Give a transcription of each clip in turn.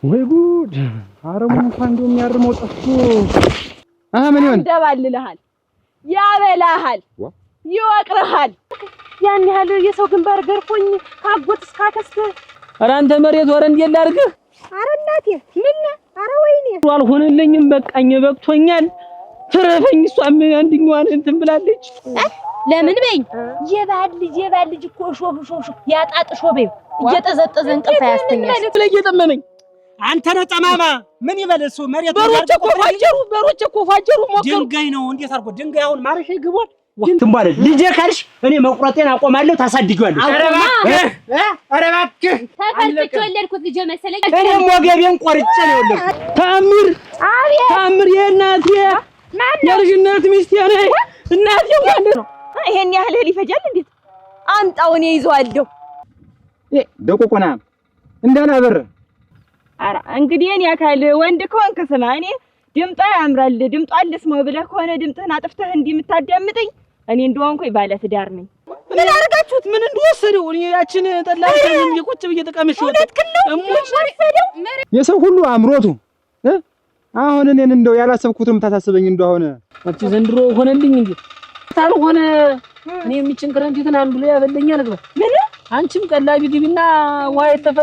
ወይ ጉድ! አረሙ እንኳን እንደው የሚያርመው ጠፍቶ ምን ይሆን? ደባልልሃል፣ ያበላሃል፣ ይወቅርሃል። ያን ያህል የሰው ግንባር ገርፎኝ ካጎት እስከ አክስት። ኧረ አንተ መሬት ወረ እንዴት ላድርግህ? ኧረ እናቴ ምን? ኧረ ወይኔ አልሆነልኝም፣ በቃኝ፣ በቅቶኛል። ተረፈኝ። እሷም አንድኛዋን እንትን ብላለች። ለምን በይኝ። የባል ልጅ እኮ ሾፍ ያጣጥሾ በይው እየጠዘጠዘ እንቅልፍ ያስተኛል። ለየጠመመኝ አንተ ነህ ጠማማ። ምን ይበል እሱ መሬት በሮች እኮ ፋጀሩ ሞከሩ። ድንጋይ ነው እንዴት አድርጎ ድንጋይ አሁን ማረሻ ይግባል። ወጥም ባለ ልጄ ካልሽ እኔ መቁረጤን አቆማለሁ። ታሳድጊዋለሽ። ኧረ እባክህ ተፈልቼ ወለድኩት ልጄ መሰለኝ። እኔም ወገቤን ቆርጬ ነው የወለድኩት። ታምር የእናቴ የልጅነት ሚስቴ ነኝ። እናቴ ወንድ ነው። ይሄን ያህል ይፈጃል እንዴት? አምጣው እኔ ይዘዋለሁ። ደቆቆና እንዳናበር ኧረ እንግዲህ እኔ አካል ወንድ ከሆንክ ስማ። እኔ ድምጧ ያምራል፣ ድምጧ ልስማው ብለህ ከሆነ ድምጥህን አጥፍተህ እንዲህ የምታዳምጠኝ እኔ እንደሆንኩኝ ባለ ትዳር ነኝ። ምን አደረጋችሁት? ምን እንደወሰደው እኔ ያችን ጠላችን የቁጭ ብዬ ተቀምጬ የሰው ሁሉ አምሮቱ አሁን እኔን እንደው ያላሰብኩትም ታሳስበኝ እንደሆነ አንቺ ዘንድሮ ሆነልኝ እንዴ? ታልሆነ እኔ የሚችን ክረምቲትን አንዱ ላይ ያበለኛል ግባ። ምን አንቺም ቀላቢ ግቢና ዋይ ተፈ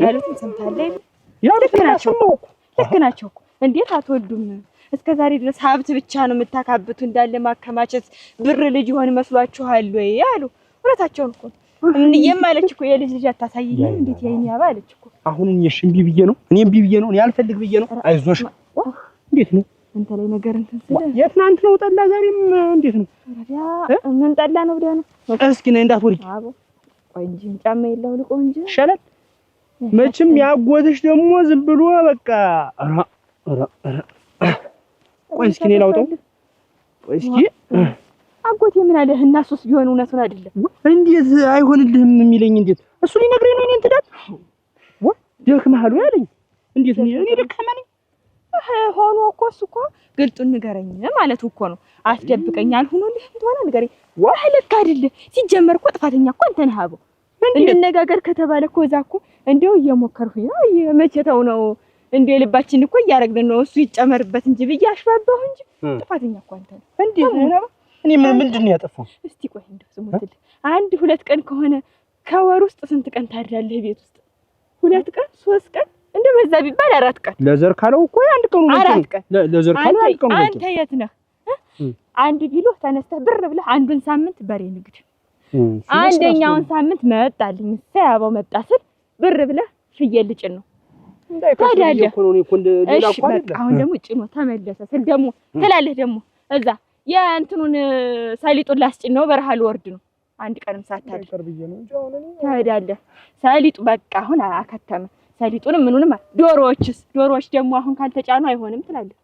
ያሉትን ሰምታለህ? ልክ ናቸው እኮ እንዴት አትወዱም? እስከዛሬ ድረስ ሀብት ብቻ ነው የምታካብቱ እንዳለ ማከማቸት ብር ልጅ ይሆን መስሏችኋል ወይ አሉ። እውነታቸውን እኮ እንየም አለች እኮ የልጅ አታሳይኝም እንዴት ያይኝ ያባ አለች እኮ። አሁን እኔሽ እምቢ ብዬ ነው እኔ አልፈልግ ብዬ ነው። አይዞሽ እንዴት ነው አንተ ላይ ነገር እንትን ስለ የትናንት ነው ጠላ ዛሬም እንዴት ነው? ምን ጠላ ነው ብለህ ነው? እስኪ ነይ እንዳትወርጂ። አቦ ቆይ እንጂ ጫማ የለው ልቆ እንጂ ይሻላል። መቼም ያጎትሽ ደግሞ ዝም ብሎ በቃ ቆይ እስኪ ነይ ላውጣው። ቆይ እስኪ አጎቴ ምን አለህ? እና እሱስ ቢሆን እውነቱን አይደለም እንዴት አይሆንልህም የሚለኝ እንዴት እሱ ሊነግረኝ ነው እኔን ትዳር ደክመሃል ወይ አለኝ። እንዴት እኔ ደከመኝ ሆኖ እኮ እሱ እኮ ግልጡን ንገረኝ ማለት እኮ ነው። አስደብቀኝ አልሆነልህ እንደሆነ ንገረኝ። ልክ አይደለም። ሲጀመር እኮ ጥፋተኛ እኮ አንተ ነህ። አቦ እንነጋገር ከተባለ እኮ እዛ እኮ እንደው እየሞከርኩኝ ነው። መቼታው ነው እንደ ልባችን እኮ እያረግን ነው። እሱ ይጨመርበት እንጂ ብዬ አሽባባሁ እንጂ ጥፋተኛ እኮ አንተ ነህ። እንዴት ነው? እኔ ምንድን ነው ያጠፋው? እስቲ ቆይ እንደው ስሞትልህ 1-2 ቀን ከሆነ ከወር ውስጥ ስንት ቀን ታድራለህ ቤት ውስጥ? 2 ቀን 3 ቀን እንደ በዛ ቢባል 4 ቀን። ለዘር ካለው እኮ 1 ቀን ነው። 4 ቀን ለዘር ካለው 1 ቀን ነው። አንተ የት ነህ? አንድ ቢሎ ተነስተህ ብር ብለህ አንዱን ሳምንት በሬ ንግድ፣ አንደኛውን ሳምንት መጣልኝ ሳያባው መጣ ስል ብር ብለህ ፍየል ልጭን ነው። ታዲያ እኮ ነው እኮ ሌላ እኮ አይደለም። አሁን ደግሞ ጭኖ ተመለሰ ስል ደግሞ ትላለህ ደግሞ እዛ የእንትኑን ሰሊጡን ላስጭን ነው በረሃ ልወርድ ነው። አንድ ቀንም ሳታል ታዲያ ሰሊጡ በቃ አሁን አከተመ። ሰሊጡንም ምኑንም ዶሮዎች ደግሞ አሁን ካልተጫኑ አይሆንም ትላለህ።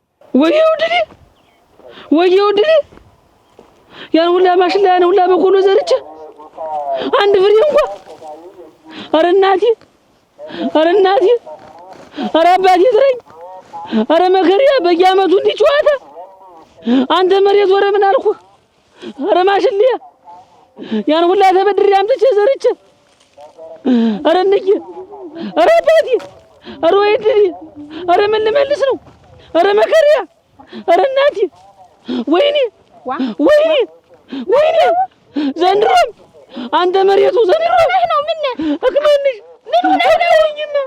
ወይዬ ውድኔ ያን ሁላ ማሽላ ያን ሁላ በቆሎ ዘርቼ አንድ ፍሬ እንኳን ኧረ እናቴ ኧረ አባቴ ትረኝ ኧረ መከሪያ በየዓመቱ እንዲህ ጨዋታ አንተ መሬት ወረ ምን አልኩህ? ኧረ ማሽልያ ያን ሁላ ተበድሬ አምጥቼ ዘርቼ ኧረ እንዬ ኧረ አባቴ ኧረ ወይድኔ ኧረ ምን ልመልስ ነው? ኧረ መከሪያ ኧረ እናቴ ወይኔ ዘንድሮም አንተ መሬቱ ዘንድሮ ነው። ምን እክመንሽ ምን ሆነህ ነው?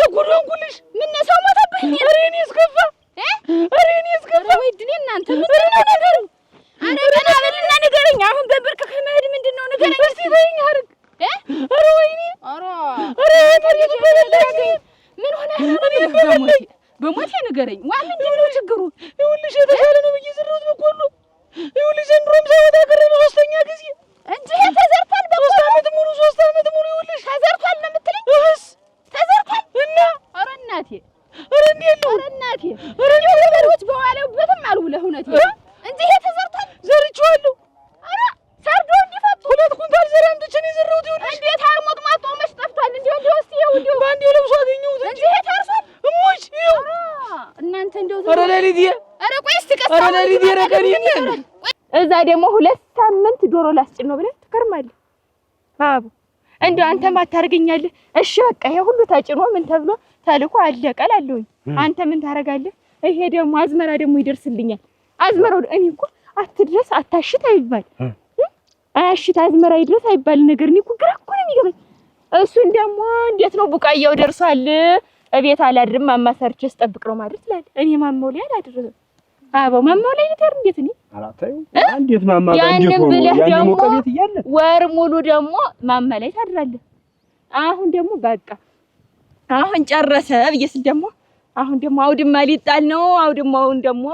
እኩልሽ ምን ሰው ሞተብህ? ኧረ እኔ እስከፋ ወይድኔ እናንተ ምንድን ነው ነገሩ? ኧረ ገና በልና ንገረኝ። አሁን በብርቅህ መሄድ ምንድን ነው ንገረኝ እስኪ በይኝ። አርግ ኧረ ወይኔ ኧረ መሬቱ በለለኝ። ምን ሆነህ ነው? በሞቴ ንገረኝ። ምንድን ነው ችግሩ? ይኸውልሽ የተሻለ ነው ብዬ ዘራሁት በቆሎ። ይኸውልሽ ዘንድሮም ሳይወጣ ቀረ ነው 3ኛ ጊዜ እንጂ ተዘርቷል። በ3 ዓመት ሙሉ ይኸውልሽ ተዘርቷል ነው የምትለኝ? ተዘርቷል እና ኧረ እናቴ ኧረ እንዴት ነው? ኧረ እናቴ ኧረ ነገሮች በዋለውበትም አልውለህ እውነቴን እንጂ ተዘርቷል። ዘርቼዋለሁ። ኧረ ሰርዶ እንዲፈቱ 2 ኩንታል ዘር አምጥቼ ነው የዘራሁት። ይኸውልሽ እንዴት አርሞጥማጦ መች ጠፍቷል። እንደው እስቲ ይኸው ባንዴው ለብሶ አገኘሁት እንጂ ታርሷል። እሞች ይኸው እናንተ እንደው ኧረ ለሊት ኧረ ቆይ እስቲ ቀስ ኧረ ለሊት ረቀን እዛ ደግሞ 2 ሳምንት ዶሮ ላስጭን ነው ብለህ ትከርማለህ። አቡ እንደው አንተም አታርገኛለህ። እሺ በቃ ይሄ ሁሉ ተጭኖ ምን ተብሎ ተልኮ አለቀላለሁኝ። አንተ ምን ታረጋለህ? ይሄ ደግሞ አዝመራ ደግሞ ይደርስልኛል። አዝመራው እኔ እኮ አትድረስ አታሽት አይባል አያሽት አዝመራ ይድረስ አይባል ነገር እኔ እኮ ግራ እኮ ነው የሚገባኝ። እሱን ደግሞ እንዴት ነው ቡቃያው ደርሷል እቤት አላድርም ማማሰርች ስጠብቅ ነው ማለት ትላለህ። እኔ ማማው ላይ አላድርም። አባው ማማው ላይ ልደር እንዴት ነው አላታዩ እንዴት ማማ እንዴት ነው ያን ሞቀቤት ይያለ ወር ሙሉ ደግሞ ማማ ላይ ታድራለህ። አሁን ደግሞ በቃ አሁን ጨረሰ ብዬስ ደግሞ አሁን ደግሞ አውድማ ሊጣል ነው። አውድማውን ደግሞ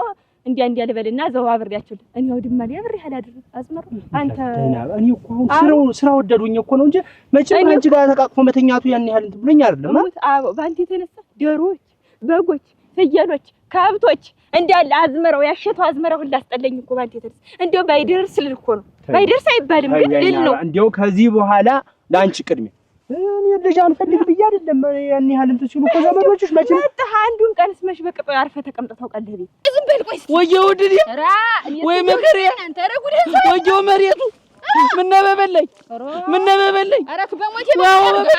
እንዲያ ልበልና ዘው አብሬያቸው እኔ አውድማ ላይ አብሬ አላድርም። አዝመሩ አንተ እኔ እኮ አሁን ስራ ወደዱኝ እኮ ነው እንጂ መቼም አንቺ ጋር ተቃቅፎ መተኛቱ ያን ያህል እንትን ብሎኝ አይደለም። አዎ ባንተ የተነሳ ዶሮዎች፣ በጎች፣ ፍየሎች፣ ከብቶች እንዳለ አዝመራው ያሸተው አዝመራው ሁሉ አስጠለኝ እኮ ባንተ የተነሳ። እንደው ባይደርስ ልል እኮ ነው። ባይደርስ አይባልም ግን ልል ነው። እንደው ከዚህ በኋላ ላንቺ ቅድሜ እኔ ልጅ አንፈልግ ብዬ አይደለም ያን ያህል እንትን ሲሉ እኮ ዘመዶችሽ መቼም አንዱን ቀንስ መሽ በቅጦ አርፈህ ተቀምጠህ ታውቃለህ ቤት ዝም በል ቆይ ወየው ድዲ ወይ መከሬ ወየው መሬቱ ምን ነበበለኝ አረክ በሞቴ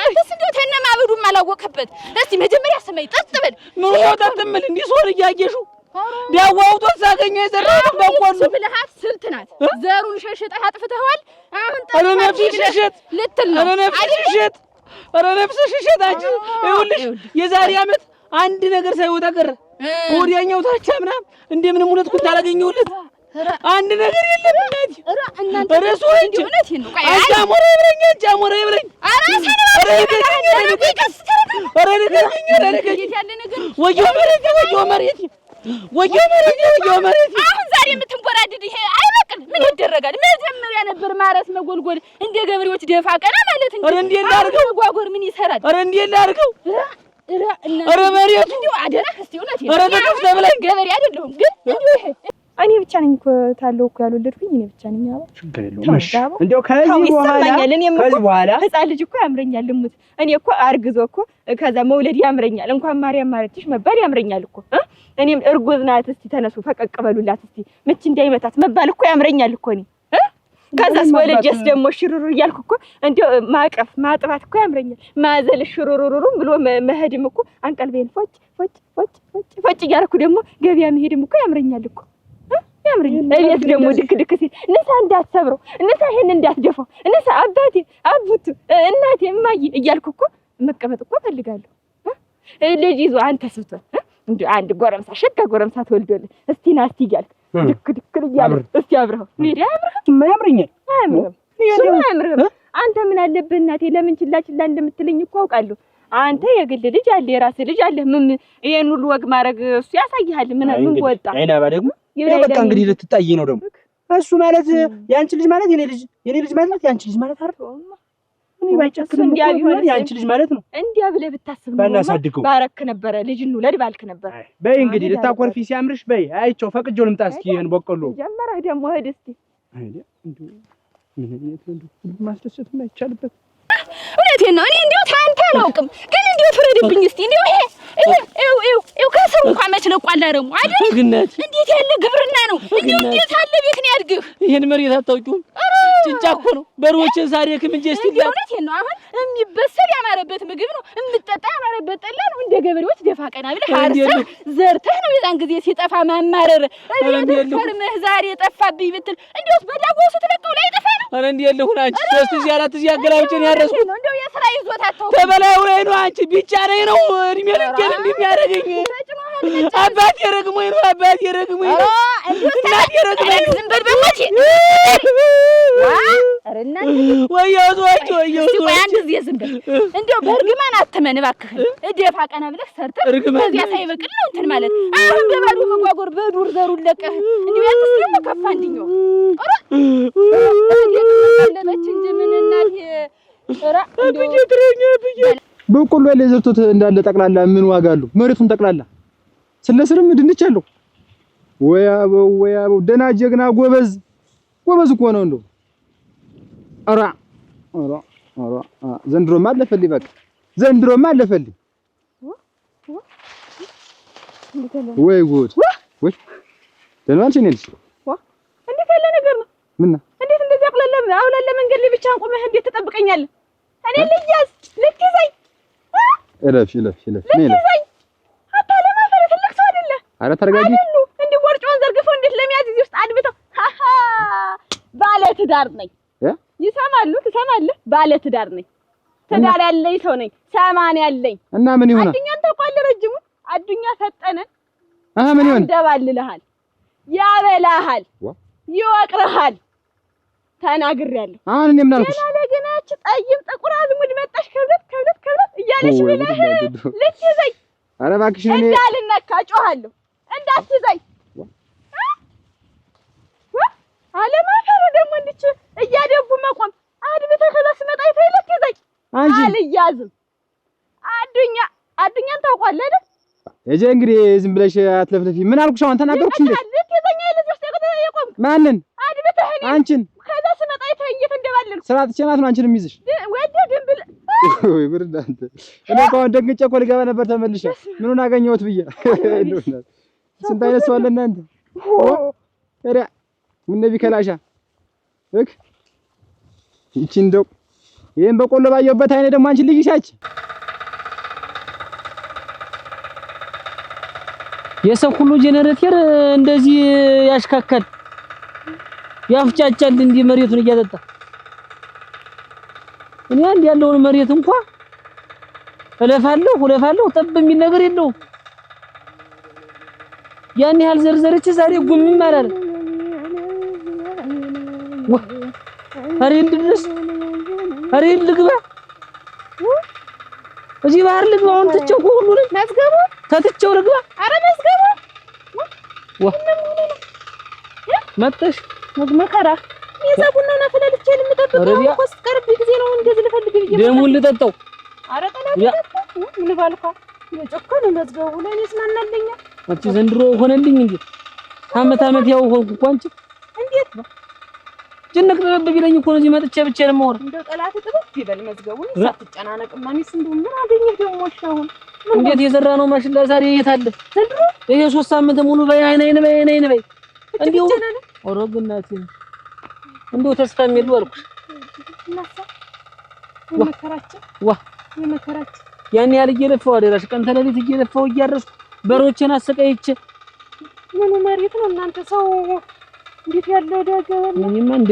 አንተስ እንደው ተነማብዱም አላወቀበት። እስቲ መጀመሪያ ሰማይ ጠጥ በል ምን ወጣት ምን እንዲህ ሶር እያየሹ ዳዋውቶ ሳገኘ የዘራው በቆሉ ብለሃት ስልት ናት። ዘሩን ሸሽጠህ አጥፍተዋል። አሁን ኧረ ነፍስሽ ሸሽት አንቺ ይኸውልሽ የዛሬ ዓመት አንድ ነገር ሳይወጣ ቀረ። ወዲያኛው ታቻ ምናምን እንደምንም ሁለት ኩንታል አገኘሁለት። አንድ ነገር የለም እናንተ ኧረ ሰው እንጂ እውነቴን ነው። አሞራ ይብረኝ ወየው መሬት አሁን ዛሬ የምትንቦራድድ ይሄ አይበቅል። ምን ይደረጋል? መጀመሪያ ነበር ማረስ መጎልጎል እንደ ገበሬዎች ደፋ ቀና ማለት እንጂ። ኧረ እንዴት ላድርገው? ጓጎር ምን ይሰራል? ኧረ እንዴት ላድርገው? ኧረ መሬቱ እንደው አደራ እስቲ እውነቴን ኧረ ተከፍተ ብላይ ገበሬ አይደለሁም ግን እንደው ይሄ እኔ ብቻ ነኝ እኮ ታለው እኮ ያልወለድኩኝ እኔ ብቻ ነኝ። አባ ችግር የለውም። እሺ እንደው ከዚህ በኋላ ህፃን ልጅ እኮ ያምረኛል። ልሙት እኔ እኮ አርግዞ እኮ ከዛ መውለድ ያምረኛል። እንኳን ማርያም ማረችሽ መባል ያምረኛል እኮ እኔም እርጉዝ ናት እስቲ ተነሱ ፈቀቅ በሉላት እስቲ ምች እንዳይመታት መባል እኮ ያምረኛል እኮ እኔ ከዛስ ወለጀስ ደግሞ ሽሩሩ እያልኩ እኮ እንደው ማቀፍ ማጥባት እኮ ያምረኛል። ማዘል ሽሩሩሩም ብሎ መሄድም እኮ አንቀልቤን ፎጭ እያልኩ ደግሞ ገበያ መሄድም እኮ ያምረኛል እኮ ያምረኛል። እቤት ደግሞ ድክ ሲል ንሳ እንዳትሰብረው ንሳ ይሄን እንዳትደፋው ንሳ አባቴ አቡቱ እናቴ እማዬ እያልኩ እኮ መቀመጥ እኮ ፈልጋለሁ። ልጅ ይዞ አንተ ስትሆን እንዴ አንድ ጎረምሳ ሸጋ ጎረምሳ ተወልዶልህ እስቲ ና እስቲ እያልክ ድክ እያልክ እስቲ አብረኸው ሜዳ ያምረኛል። አያምርህም? አንተ ምን አለብህ እናቴ ለምን ችላ እንደምትለኝ እኮ አውቃለሁ። አንተ የግል ልጅ አለ የራስህ ልጅ አለ። ምን ይሄን ሁሉ ወግ ማድረግ እሱ ያሳይሃል። ምን ወጣ አይናባ ደግሞ በቃ እንግዲህ ልትጣይ ነው ደግሞ እሱ ማለት ያንቺ ልጅ ማለት የኔ ልጅ ማለት ያንቺ ልጅ ማለት አይደል? እኔ ባይጨክም እንዲያ ቢሆን ያንቺ ልጅ ማለት ነው። እንዲያ ብለህ ብታስብ ነው ባናሳድገው ባረክ ነበር ልጅ ነው ለድ ባልክ ነበር። በይ እንግዲህ ልታኮርፊ ሲያምርሽ በይ አይቼው ፈቅጄው ልምጣ እስኪ ይሄን በቆሎ ጀመረህ ደግሞ ሂድ እስቲ አይዴ እንዴ ማስደሰት የማይቻልበት እውነቴን ነው። እኔ እንዴው ታንተ አላውቅም ግን እንዴው ፍረድብኝ እስቲ እንዴው ይሄ ከስሩ እንኳን መች ለቋላ ደግሞ አይደል? እንዴት ያለ ግብርና ነው እንዴው እንዴት ያለ ቤት ነው ያድግህ። ይሄን መሬት አታውቂውም? ጭንጫ እኮ ነው። በሮችን ዛሬ ከምን ጀስት ይላል። እውነቴን ነው። አሁን የሚበሰል ያማረበት ምግብ ነው የምትጠጣ ያማረበት ጠላ ነው። እንደ ገበሬዎች ደፋ ቀና ብለህ አርሰህ ዘርተህ ነው የዛን ጊዜ ሲጠፋ ማማረር። ፈርመህ ዛሬ ጠፋብኝ ብትል እንዴውስ በዳጎሱ ትለቀው ላይ ጠፋ ነው። አረ እንዴ ያለሁን አንቺ 3 ጊዜ 4 ጊዜ አገላብጨን ያረስኩት እንደው የሥራ ይዞታ ታው ተበላው ላይ ነው። አንቺ ቢጫ ላይ ነው እድሜ ልኬን እንደሚያደርገኝ አባቴ ረግሞኝ ነው። አባቴ ረግሞኝ ነው። እናቴ ረግሞኝ ነው። ዝም በል በሞቴ አረ እናንተ ወየው ቆይ አንድ ጊዜ ዝም በል እንደው በእርግማን አትመን እባክህ። እደፋ ቀና ብለህ ሰርተህ ከዚያ ሳይበቅል ነው እንትን ማለት አሁን ገባሉ መጓጎር በዱር ዘሩን ለቀህ እንደው ያንተስ ደግሞ ከፋ እንድኛው ለበች እንጂ ምን እናቴ ራ በቆሎ ያለ ዘርቶት እንዳለ ጠቅላላ ምን ዋጋ አለው? መሬቱን ጠቅላላ ስለስርም ድንች አለው። ወያበው ደና ጀግና ጎበዝ እኮ ነው እንደው አራ ዘንድሮማ አለፈልኝ። በቃ ዘንድሮማ አለፈልኝ። ወይ ጉድ ወይ ደናንቺ ነሽ? እንዴት ያለ ነገር ነው? ምን እንዴት እንደዚህ አውላለ መንገድ ላይ ብቻህን ቆመህ እንዴት ትጠብቀኛለህ? እኔ ልያዝ ልትይዘኝ እለፍ ልትይዘኝ አታለማ ፈረስ ትልቅ ሰው አይደለ? ኧረ ተረጋጊ። እንዲህ ወርጮን ዘርግፈው እንዴት ለሚያዝ እዚህ ውስጥ አድብተው ባለ ትዳር ነኝ። ይሰማሉ ትሰማለህ? ባለ ትዳር ነኝ። ትዳር ያለኝ ሰው ነኝ። 80 ያለኝ እና ምን ይሆናል? አዱኛን ታውቃለህ? ረጅሙ አዱኛ ፈጠነን ምን ይሆን? እንደባልልሃል፣ ያበላሃል፣ ይወቅርሃል። ተናግሬያለሁ። አሁን እኔ ምን አልኩሽ? ለገናች ጠይም ጥቁር አዝሙድ መጣሽ ከብለት እያለሽ ብለህ ልትይዘኝ። ኧረ እባክሽ እኔ እንዳልነካ ጮሃለሁ። እንዳትይዘኝ አለማፈር ደግሞ እንድች እያደቡ መቆም አድብተህ ከዛ ስመጣ ልትይዘኝ። አልያዝም። አዱኛን ታውቋለህ አይደል? እጄ እንግዲህ ዝም ብለሽ አትለፍለፊ። ምን አልኩሽ? አሁን ተናገርኩሽ እንዴ? ልትይዘኝ አይደል? የቆምክ ማንን? አድብተህ አንቺን ከዛ ስመጣ እየተንደባለልኩ ስርዓት ቸማት ነው አንቺን የሚይዝሽ። ወደ ድንብል ወይ ብርድ አንተ። እኔ እንኳን ደግጬ እኮ ልገባ ነበር ተመልሼ። ምኑን አገኘሁት ብዬ ስንት አይነት ሰው አለ እናንተ። ኧረ ምን ነቢ ከላሻ እክ ይቺ እንደው ይሄን በቆሎ ባየሁበት አይኔ ደግሞ አንቺን ልይሻች። የሰው ሁሉ ጄኔሬተር እንደዚህ ያሽካካል ያፍጫጫል እንዲህ መሬቱን እያጠጣ። እኔ አንድ ያለውን መሬት እንኳን እለፋለሁ ጠብ የሚል ነገር የለውም። ያን ያህል ዘርዘርች ዛሬ ጉምም አላለ። ኧረ ልግባ እዚህ ባህር ልግባ። አሁን ትቼው ሁሉንም መዝገቡ ተትቼው ልግባ። ኧረ መዝገቡ መጣሽ መከራ የዛቡና ናፈላልቼ ልምጠብቀው ኮስ ቀርብ ጊዜ ነው እንደዚህ ልፈልግ ብዬ ደሙን ልጠጣው። ኧረ ጠላት ምን ባልካ የጨከነ መዝገቡ ለኔ ስናናለኛ አንቺ ዘንድሮ ሆነልኝ እንዴ? አመት ያው ሆንኩ እኮ አንቺ። እንዴት ነው ጭንቅ ጥበብ ቢለኝ እኮ ነው እዚህ መጥቼ ብቻ ለማወር። እንደው ጠላት ጥበብ ይበል መዝገቡን ሳትጨናነቅ ማንስ እንደው ምን አገኘህ ደግሞ አሁን እንዴት የዘራ ነው ማሽላ ዛሬ የት አለ ዘንድሮ? ይሄ 3 ሳምንት ሙሉ በአይናይን እንዴው ኦሮግናት እንደው ተስፋ የሚሉ አልኩሽ። የመከራችን ያን ያህል እየለፋው አደራሽ ቀን ተለሊት እየለፋው እያረስኩ በሮችን አሰቃይቼ ምኑ መሬት ነው እናንተ ሰው እንዴት ያለው ደገበል ነው። እኔማ እንደ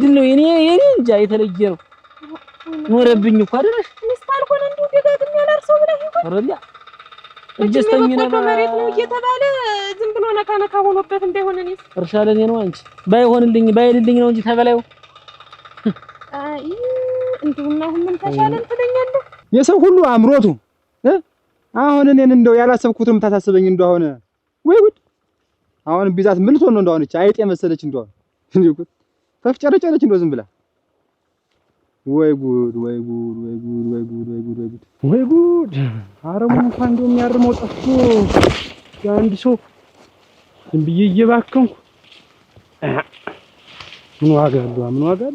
ድል ነው የኔ እንጃ የተለየ ነው ኖረብኝ እኮ አደራሽ። ሚስታል ሆነ እንደው ደጋግም ያላርሰው ብለህ ይሆን አረላ እጀስተኝና መሬት ነው እየተባለ ዝም ብሎ ነካ ሆኖበት እንዳይሆን እኔስ እርሻ ለኔ ነው አንቺ ባይልልኝ ነው እንጂ ተበላዩ። አይ እንደውና ምን ተሻለን ትለኛለህ? የሰው ሁሉ አምሮቱ አሁን እኔን እንደው ያላሰብኩትም ታሳስበኝ እንደው አሁን ወይ ጉድ! አሁን ቢዛት ምን ልትሆን ነው እንደው አሁን አይጤ መሰለች እንደው እንዴ ተፍጨረጨረች እንደው ዝም ብላ ወይ ጉድ! አረሙ እንኳን እንደው የሚያርመው ጠፍቶ የአንድ ሰው ዝም ብዬ እየባከንኩ ምን ዋጋ አለው?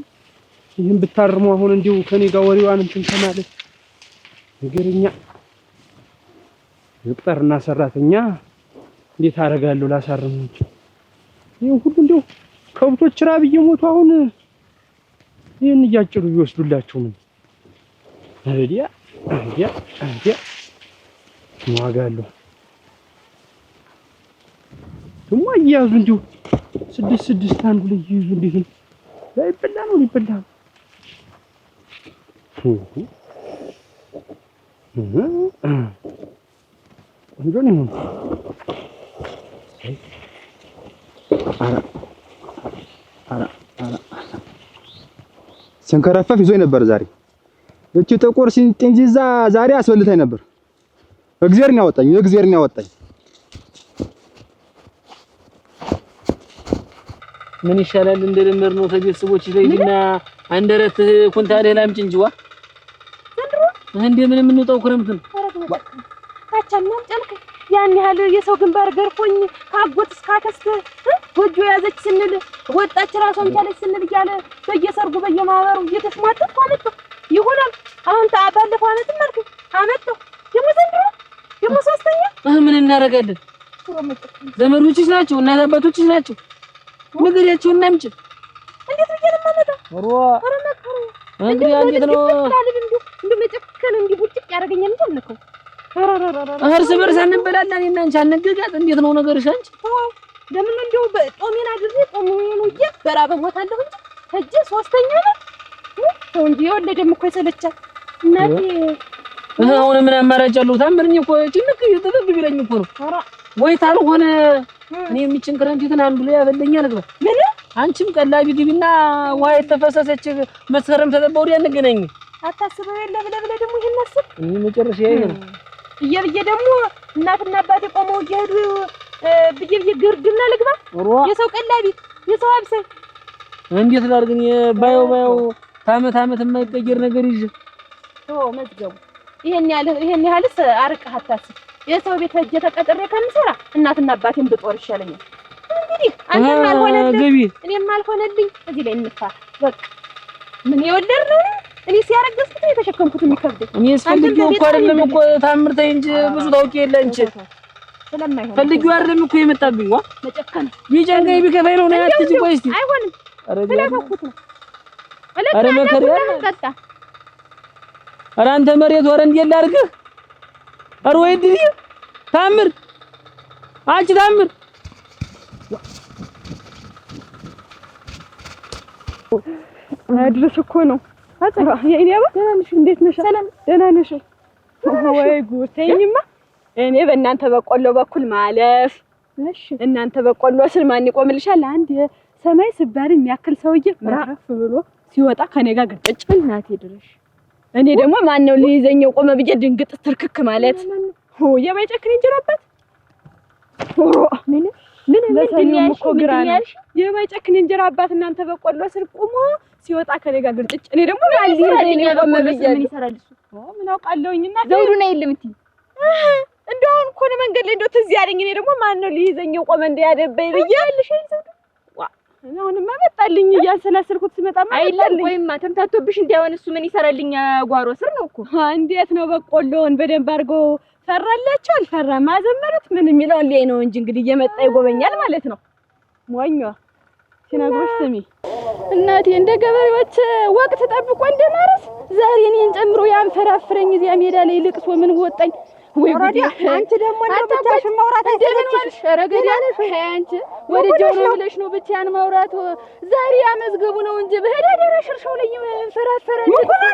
ይሄን ብታርመው አሁን እንደው ከኔ ጋር ወሬዋን እንትን ከማለት ነገርኛ የቅጠርና ሰራተኛ እንዴት አደርጋለሁ ላሳርም እንጂ ይሄን ሁሉ እንደው ከብቶች ራብ እየሞቱ አሁን ይሄን እያጭሩ ይወስዱላችሁ ምን አይዲያ ዋጋ አለው። ደግሞ እያዙ እንደው 6 አንዱ ላይ ይይዙ እንዴት ነው ሊበላ ነው እንጆኒ ነው ስንከረፈፍ ይዞኝ ነበር ዛሬ። እቺ ጥቁር ሲንጥንጂዛ ዛሬ አስበልታኝ ነበር። እግዚአብሔርን ያወጣኝ። ምን ይሻላል እንደለመድነው ተቤተሰቦች ዘይና አንደረት ኩንታሌ ላምጭ እንጂዋ እንደምን የምንወጣው ክረምት ነው። ታቻናም ጨልከ ያን ያህል የሰው ግንባር ገርፎኝ ካጎት እስከ አክስት ጎጆ ያዘች ስንል ወጣች ራሷን ቻለች ስንል እያለ በየሰርጉ በየማህበሩ እየተስማጠት አመጣ ይሆናል። አሁን ባለፈው አመትም አልኩ አመጣ ደግሞ ዘንድሮ ደግሞ ሶስተኛ ምን እናደርጋለን? ዘመዶችሽ ናቸው እናት አባቶችሽ ናቸው። ንገሪያቸው እና አምጪ እንዴት እንግዲህ እንዴት ነው እንዴ መጨከን እንዴ ቡጭቅ ያደርገኛል እንዴ አልነከው እርስ በርስ አንበላለን እኔና አንቺ አንገጋጥ እንዴት ነው ነገርሽ አንቺ ለምን እንደው ጦሜን አድርጌ ጦሜን ወዬ በራበ ሞታለሁ እንጂ ሂጅ ሶስተኛ ነው እንጂ የወለደም እኮ ይሰለቻል እናቴ አሁን ምን አማራጭ አለው ታምርኝ እኮ ጭንቅ ይተደብ ቢለኝ እኮ ነው ወይ ታልሆነ እኔ የሚጭንቅረን እንትን አንዱ ላይ ያበለኛል ግባ ምን አንቺም ቀላቢ ግቢና ውሃ የተፈሰሰች መስከረም ተጠባው ወዲያ እንገናኝ አታስበው የለ ብለ ደግሞ ይሄን አስብ እኔ መጨረሻ ይሄ ነው እየብዬ ደግሞ እናትና አባቴ ቆመው እየሄዱ ብዬ ግርድና ልግባ የሰው ቀላቢ የሰው አብሰይ እንዴት ላድርግ ባየው ታመት የማይቀየር ነገር ይዤ መዝገቡ ይሄን ያህልስ አርቀህ አታስብ የሰው ቤት ሄጄ ተቀጥሬ ከምሰራ እናትና አባቴን ብጦር ይሻለኛል እንግዲህ አንተም አልሆነልኝ እኔም አልሆነልኝ እዚህ ላይ እንፋ በቃ ምን ይወደር እኔ ሲያረጋግጥ የተሸከምኩት የሚከብድ እኔ ስፈልጊው እኮ አይደለም እኮ ታምርተኝ እንጂ ብዙ ታውቂ የለ እንጂ ስለማይሆን ፈልጊው አይደለም እኮ የመጣብኝ ዋ መጨከን ቢጨንቀኝ ቢከፋኝ ነው ነው ያትጂ ቆይ እስቲ አይሆንም ስለፈኩት ነው አረ መከሪያ ቀጣ አረ አንተ መሬት ወረ እንዴት ላድርግህ አረ ወይ ድሪ ታምር አንቺ ታምር አድርስ እኮ ነው አጥራ የኔባ ደህና ነሽ እንዴት ነሽ ሰላም ደህና ነሽ ወይ ጉድ ተይኝማ እኔ በእናንተ በቆሎ በኩል ማለፍ እሺ እናንተ በቆሎ ስል ማን ይቆምልሻል አንድ ሰማይ ስባሪ የሚያክል ሰውዬ መራፍ ብሎ ሲወጣ ከኔ ጋር ገጨጭ እናቴ ድረሽ እኔ ደግሞ ማን ነው ሊይዘኛው ቆመ ብዬ ድንግጥ ትርክክ ማለት የማይጨክን እንጀራበት ምን ለሰኞም እኮ ግራ ነው የማይጨክን እንጀራ አባት እናንተ በቆሎ ስር ቆሞ ሲወጣ ከኔ ጋር ግርጭጭ እኔ ደግሞ ማን ሊይዘኛው ቆመ ብዬ ምን ይሰራል እሱ ምን አውቃለሁኝና ዘውዱና የለም እንት እንደው አሁን እኮ ነው መንገድ ላይ እንደው ትዝ ያለኝ እኔ ደግሞ ማን ነው ሊይዘኛው ቆመ እንደያደበይ ብዬ ያልሽ ዘውዱ አሁንማ መጣልኝ እያሰላሰልኩት ሲመጣማ አይደለም ወይማ ተምታቶብሽ እንዳይሆን እሱ ምን ይሰራልኛ ጓሮ ስር ነው እኮ እንዴት ነው በቆሎን በደንብ አድርጎ ፈራላችሁ አልፈራም አዘመሩት ምን የሚለው ላይ ነው እንጂ እንግዲህ እየመጣ ይጎበኛል ማለት ነው ሞኞ ሲነግሮሽ ስሚ እናቴ እንደ ገበሬዎች ወቅት ጠብቆ እንደማረስ ዛሬ እኔን ጨምሮ ያንፈራፍረኝ እዚያ ሜዳ ላይ ልቅሶ ምን ወጣኝ ወይ ጉዲ አንቺ ደግሞ እንደብቻሽን ማውራት አይደለሽ ረገዳለሽ አንቺ ወደጀው ነው ብለሽ ነው ብቻን ማውራት ዛሬ ያመዝገቡ ነው እንጂ በሄዳ ደረሽርሽው ላይ ፈራፈረ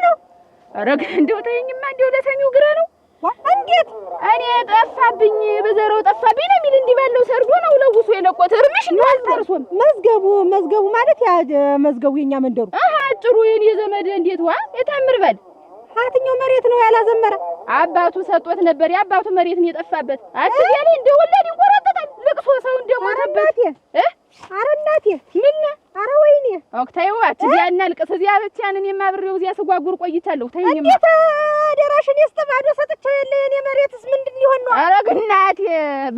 ነው ረገ እንደው ተይኝማ እንደው ለሰሚው ግራ ነው እንዴት እኔ ጠፋብኝ በዘራው ጠፋብኝ ነው የሚል እንዲህ ባለው ሰርዶ ነው ለውሱ የለቆተ እርምሽ ነው አልተርሶም መዝገቡ ማለት ያ መዝገቡ የኛ መንደሩ አጭሩ የኔ ዘመድ እንዴት ዋ የታምር በል አትኛው መሬት ነው ያላዘመረ አባቱ ሰጥቶት ነበር ያባቱ መሬት ነው የጠፋበት አትያ ላይ እንደወለድ ይቆራጣል ልቅሶ ሰው እንደሞተበት አረ እናቴ ምን አረ ወይኔ ኦክታይው አትያና ልቅስ እዚያ ብቻን እኔ ማብሬው እዚያ ስጓጉር ቆይቻለሁ ታይኝማ እንዴት ደራሽን ይስተባዶ ሰጥቼ የለ የኔ መሬትስ ምንድን ሊሆን ነው አረ ግናቴ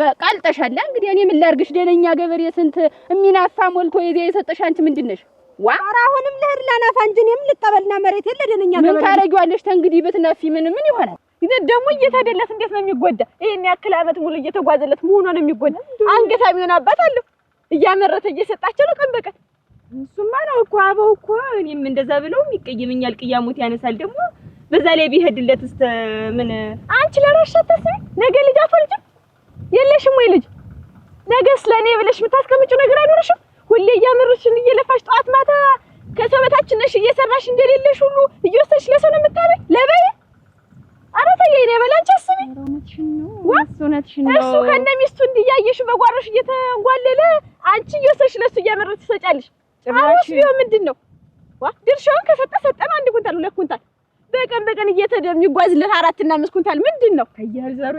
በቃልጠሻለ እንግዲህ እኔ ምን ላርግሽ ደነኛ ገበሬ ስንት የሚናፋ ሞልቶ የዚያ የሰጠሽ አንቺ ምንድነሽ ዋራ አሁንም ለህር ላናፋ እንጂ እኔም ልቀበልና መሬት የለ ደነኛ ገበሬ ምን ታረጊዋለሽ ተንግዲህ ብትነፊ ምን ይሆናል ደግሞ እየታደለስ እንዴት ነው የሚጎዳ ይሄን ያክል አመት ሙሉ እየተጓዘለት መሆኑ ነው የሚጎዳ አንገታም ይሆን አባት አለው እያመረተ እየሰጣቸው ነው ቀን በቀን እሱማ ነው እኮ አበው እኮ እኔም እንደዛ ብለው ይቀየመኛል ቅያሙት ያነሳል ደግሞ በዛ ላይ ቢሄድለት እስተ ምን አንቺ ለራስሽ አታስቢ ነገ ልጅ አትወልጂም የለሽም ወይ ልጅ ነገስ ለኔ ብለሽ የምታስቀምጪው ነገር አይኖርሽም ሁሌ እያመረሽን እየለፋሽ ጧት ማታ ከሰው በታች ነሽ እየሰራሽ እንደሌለሽ ሁሉ እየወሰድሽ ለሰው ነው የምታበይ ለበይ አረ ተየኔ በላንቺ አስቢ እውነትሽን ነው እሱ ከነ ሚስቱ እንዲያየሽ በጓሮሽ እየተንጓለለ አንቺ እየወሰድሽ ለሱ እያመረሽ ትሰጫለሽ ጭራሽ ቢሆን ምንድነው ዋ ድርሻውን ከሰጠ ነው 1 ኩንታል 2 ኩንታል በቀን እየተደም ይጓዝለት 4 እና 5 ኩንታል ምንድነው ከየህል ዘሩ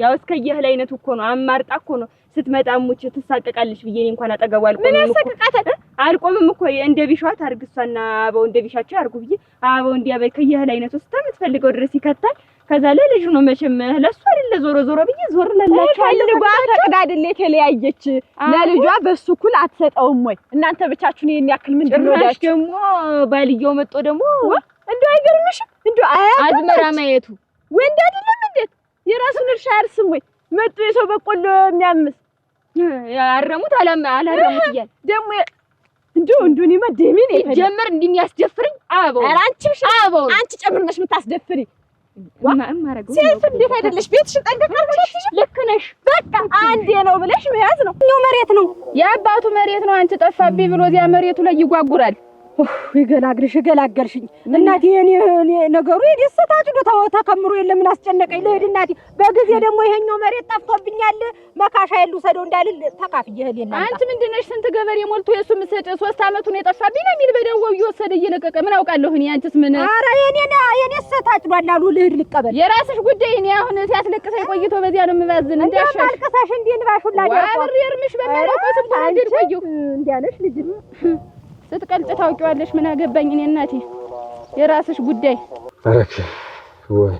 ያውስ ከየህል አይነቱ እኮ ነው አማርጣ እኮ ነው ስትመጣ ሙች ትሳቀቃለሽ ብዬ እንኳን አጠገቡ አልቆምም ምን ያሰቀቃታል አልቆምም እኮ እንደ ቢሻት አርግሷና አበው እንደ ቢሻቸው አርጉ ብዬ አበው እንዲያበይ ከየህል አይነቱ ስትፈልገው ድረስ ይከታል ከዛ ለልጁ ነው መቼም ለሱ አይደለ ዞሮ ብዬ ዞር ለላችሁ ልጓ ፈቅዳ አይደለ የተለያየች ለልጇ በሱ ኩል አትሰጠውም ወይ እናንተ ብቻችሁን ይሄን ያክል ምንድነው ዳሽ ደግሞ ባልየው መጥቶ ደግሞ እንደው አይገርምሽም እንደው አዝመራ ማየቱ ወንድ አይደለም እንዴት የራሱን እርሻ ያርስም ወይ መጥቶ የሰው በቆሎ የሚያምስ ያረሙት አላረሙት ይያል ደግሞ እንደው እኔማ ደሜን ጀመር እንዲያስደፍርኝ አበው አንቺ ጨምርነሽ የምታስደፍሪ ሴት እንዴት አይደለሽ? ቤትሽ ጠንቀቃለሽ። ልክ ነሽ። በቃ አንዴ ነው ብለሽ መያዝ ነው። እኛው መሬት ነው የአባቱ መሬት ነው። አንቺ ጠፋብኝ ብሎ እዚያ መሬቱ ላይ ይጓጉራል። ይገላገልሽኝ እናቴ። እኔ ነገሩ የደስታችሁ ነው። ተከምሩ የለም ምን አስጨነቀኝ። ልሂድ እናቴ። በጊዜ ደግሞ ይሄኛው መሬት ጠፍቶብኛል። መካሻ የሉ ሰደው እንዳልል ተካፍዬ እህል የለም። አንቺ ምንድን ነሽ? ስንት ገበሬ ሞልቶ የሱ ምሰጥ 3 አመቱን የጠፋብኝ ነው የሚል በደወው እየወሰደ እየለቀቀ ምን አውቃለሁ እኔ። አንቺስ ምን? ኧረ የኔ ሰታጭሏል አሉ። ልሂድ ልቀበል። የራስሽ ጉዳይ። እኔ አሁን ሲያስለቅሰኝ ቆይቶ በዚያ ነው የምባዝን። እንዳሻሽ አልቀሳሽ እንዴ ልባሹላ ያርቆ አብሬ እርምሽ በማለቆ ስንት እንዴት ቆዩ እንዲያለሽ ልጅ ስትቀልጭ ታውቂዋለሽ። ምን አገባኝ እኔ እናቴ። የራስሽ ጉዳይ። አረክ ወይ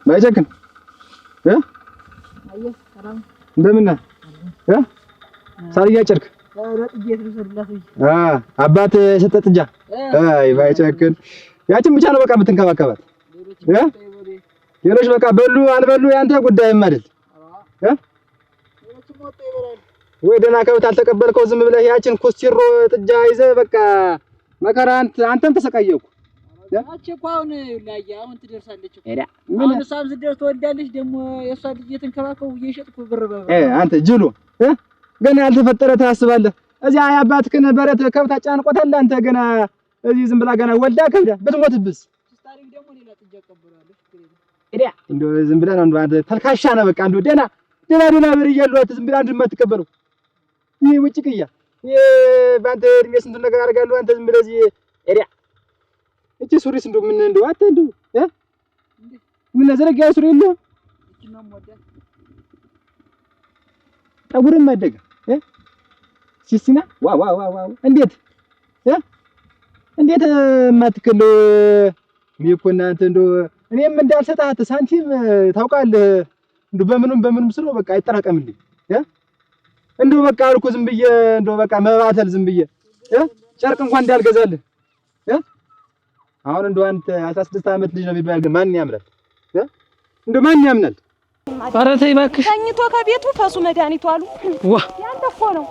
ባይጨክን እንደምን ሳር እያጨድክ አባት የሰጠ ጥጃ ባይጨክን ያችን ብቻ ነው በቃ የምትንከባከባት። ሌሎች በቃ በሉ አልበሉ ያንተ ጉዳይም አይደል። ወይ ደህና ከብት አልተቀበልከው ዝም ብለህ ያችን ኮስቲሮ ጥጃ ይዘህ በቃ መከራ አንተም ተሰቃየው። ያቺ እኮ አሁን ትደርሳለች እኮ አሁን እሷም ስትደርስ ትወልዳለች። ደግሞ የእሷ ልጅ የተንከባከቡ እየሸጥኩ ብር አንተ ጅሉ ገና ያልተፈጠረ ታስባለህ። እዚያ ያባትክን በረት ከብት አጫንቆታል። አንተ ገና እዚህ ዝም ብላ ገና ወልዳ ከብዳ ብትሞትብስ ስታሪክ ደግሞ ሌላ ጥጃ ቀበራለች። እንደው ዝም ብለህ ነው እንደው አንተ ተልካሻ ነህ። በቃ እንደው ደና ብር እያሉት ዝም ብለህ አንድ የማትቀበለው ይሄ ውጭ ቅያ ይሄ ባንተ እድሜ ስንት ነገር አደርጋለሁ። አንተ ዝም ብለህ እዚህ እቺ ሱሪስ እንደው ምን እንደው አተ እንደው ምን ዘረጋ ሱሪ የለ ጠጉርም አደገ ሲሲና ዋ እንዴት ማትከለው ሚኮና አንተ እንደው እኔም እንዳልሰጣት ሳንቲም ታውቃለህ። እንደው በምኑም ስለው በቃ አይጠራቀምልኝ እንደው በቃ አልኩ ዝም ብዬ እንደው በቃ መባተል ዝም ብዬ ጨርቅ እንኳን እንዳልገዛልህ አሁን እንደው አንተ 16 አመት ልጅ ነው የሚባል ግን ማን ያምናል? እንደው ማን ያምናል? ኧረ ተይ እባክሽ። ተኝቶ ከቤቱ ፈሱ መድኃኒቱ አሉ። ዋ ያንተ እኮ ነው።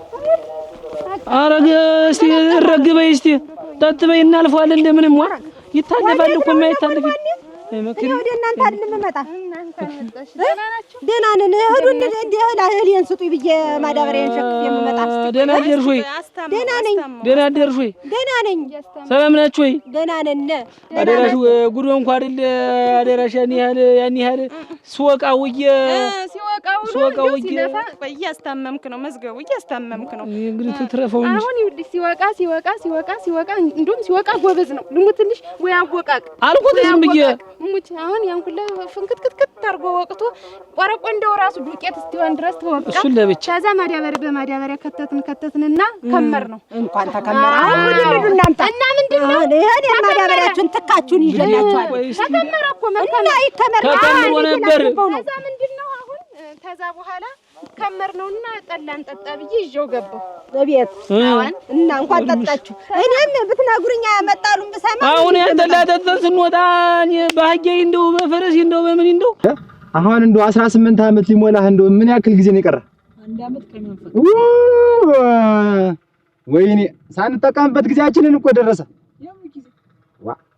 አረገ እስቲ ረግበይ እስቲ ታጥበይ እናልፈዋለን። እንደምንም ዋ ይታለፋል እኮ የማይታለፍ እኔ ወደ እናንተ አይደለም መጣ። ደህና ነን። እህሉን እንደ እህሌን ስጡኝ ብዬ ማዳበሪያን ሸክፍ የምመጣ። ደህና አደርሽ ወይ? ደህና ነኝ። ደህና አደርሽ ወይ? ደህና ነኝ። ሰላም ናችሁ ወይ? ደህና ነን። አደራሽ ጉዶ እንኳን አይደል አደራሽ ያን ያህል ሲወቃው ሲለፋ እያስታመምክ ነው። መዝገቡ እያስታመምክ ነው። እንግዲህ ትትረፈው እንጂ አሁን ይኸውልሽ ሲወቃ እንደውም ሲወቃ ጎበዝ ነው። ልሙትልሽ ወይ አወቃቅ አልኩት ዝም ብዬ ሙት አሁን ያን ሁሉ ፍንክትክት አድርጎ ወቅቶ ቆረቆንደው ራሱ ዱቄት እስቲሆን ድረስ ተወቃ። እሱ ለብቻ ከዛ በማዳበሪያ ከተትንና ከመር ነው እንኳን ተከመረ። አሁን ሁሉ እናምጣ እና ምንድነው ይሄን የማዳበሪያችሁን ትካችሁን ይዤላችኋል። ተከመረ እኮ መከመር ይከመር ነበር። ከዛ ምንድነው አሁን ከዛ በኋላ ከመር ነውና ጠላን ጠጣ ብዬ ይዤው ገባሁ በቤት እና እንኳን ጠጣችሁ። እኔም ብትነግሩኝ ያመጣሉን ብሰማ አሁን ያንተላ ጠጥተን ስንወጣ እኔ በአህያዬ እንደው በፈረስ እንደው በምን እንደው አሁን እንደው 18 አመት ሊሞላህ እንደው ምን ያክል ጊዜ ነው የቀረ? 1 አመት ከመንፈቅ ወይኔ ሳንጠቀምበት ጊዜያችንን እኮ ደረሰ።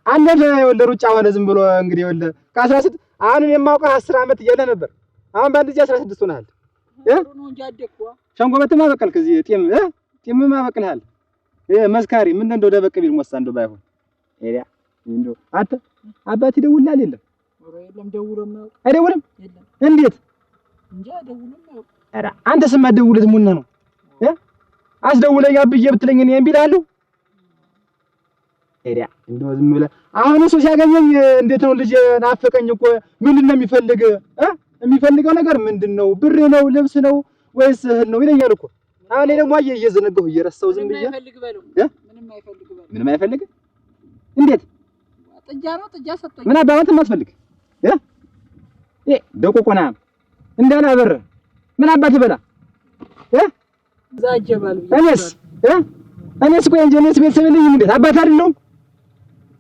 አንተ ወለ ሩጫ ሆነ ዝም ብሎ እንግዲህ ወለ ከ16 አሁን የማውቀው 10 አመት እያለ ነበር። አሁን ባንድ ጊዜ 16 ሆነሃል። ሸንጎበትማ በቀልክ እዚህ ጢምማ በቅልሃል። መስካሪ ምን እንደው ደበቅ ቢል ሞሳ እንደው ባይሆን ኤሪያ እንደው አተ አባቴ ደውልላል የለም ደውሎም አይደውልም። እንዴት እንጃ ደውሎም ነው። ኧረ አንተ ስማ ደውለት ሙና ነው አስደውለኝ አብዬ ብትለኝ እኔ እምቢ እልሃለሁ። ኤሪያ እንደው ዝም ብለህ አሁን እሱ ሲያገኘኝ እንዴት ነው ልጅ ናፈቀኝ እኮ ምንድን ነው የሚፈልግ የሚፈልገው ነገር ምንድነው? ብር ነው ልብስ ነው ወይስ እህል ነው ይለኛል እኮ። አሁን ደግሞ እየዘነጋሁ እየረሳሁ ዝም ብዬ ምንም አይፈልግ እንዴት ጥጃ ነው ጥጃ ሰጠኝ። ምን አባባንተ ማትፈልግ ደቆቆና እንዳላበር ምን አባት በላ ዛጀባል እኔስ ቆይ እንጂ እኔስ ቤተሰብ ልኝ እንዴት አባት አይደለሁም?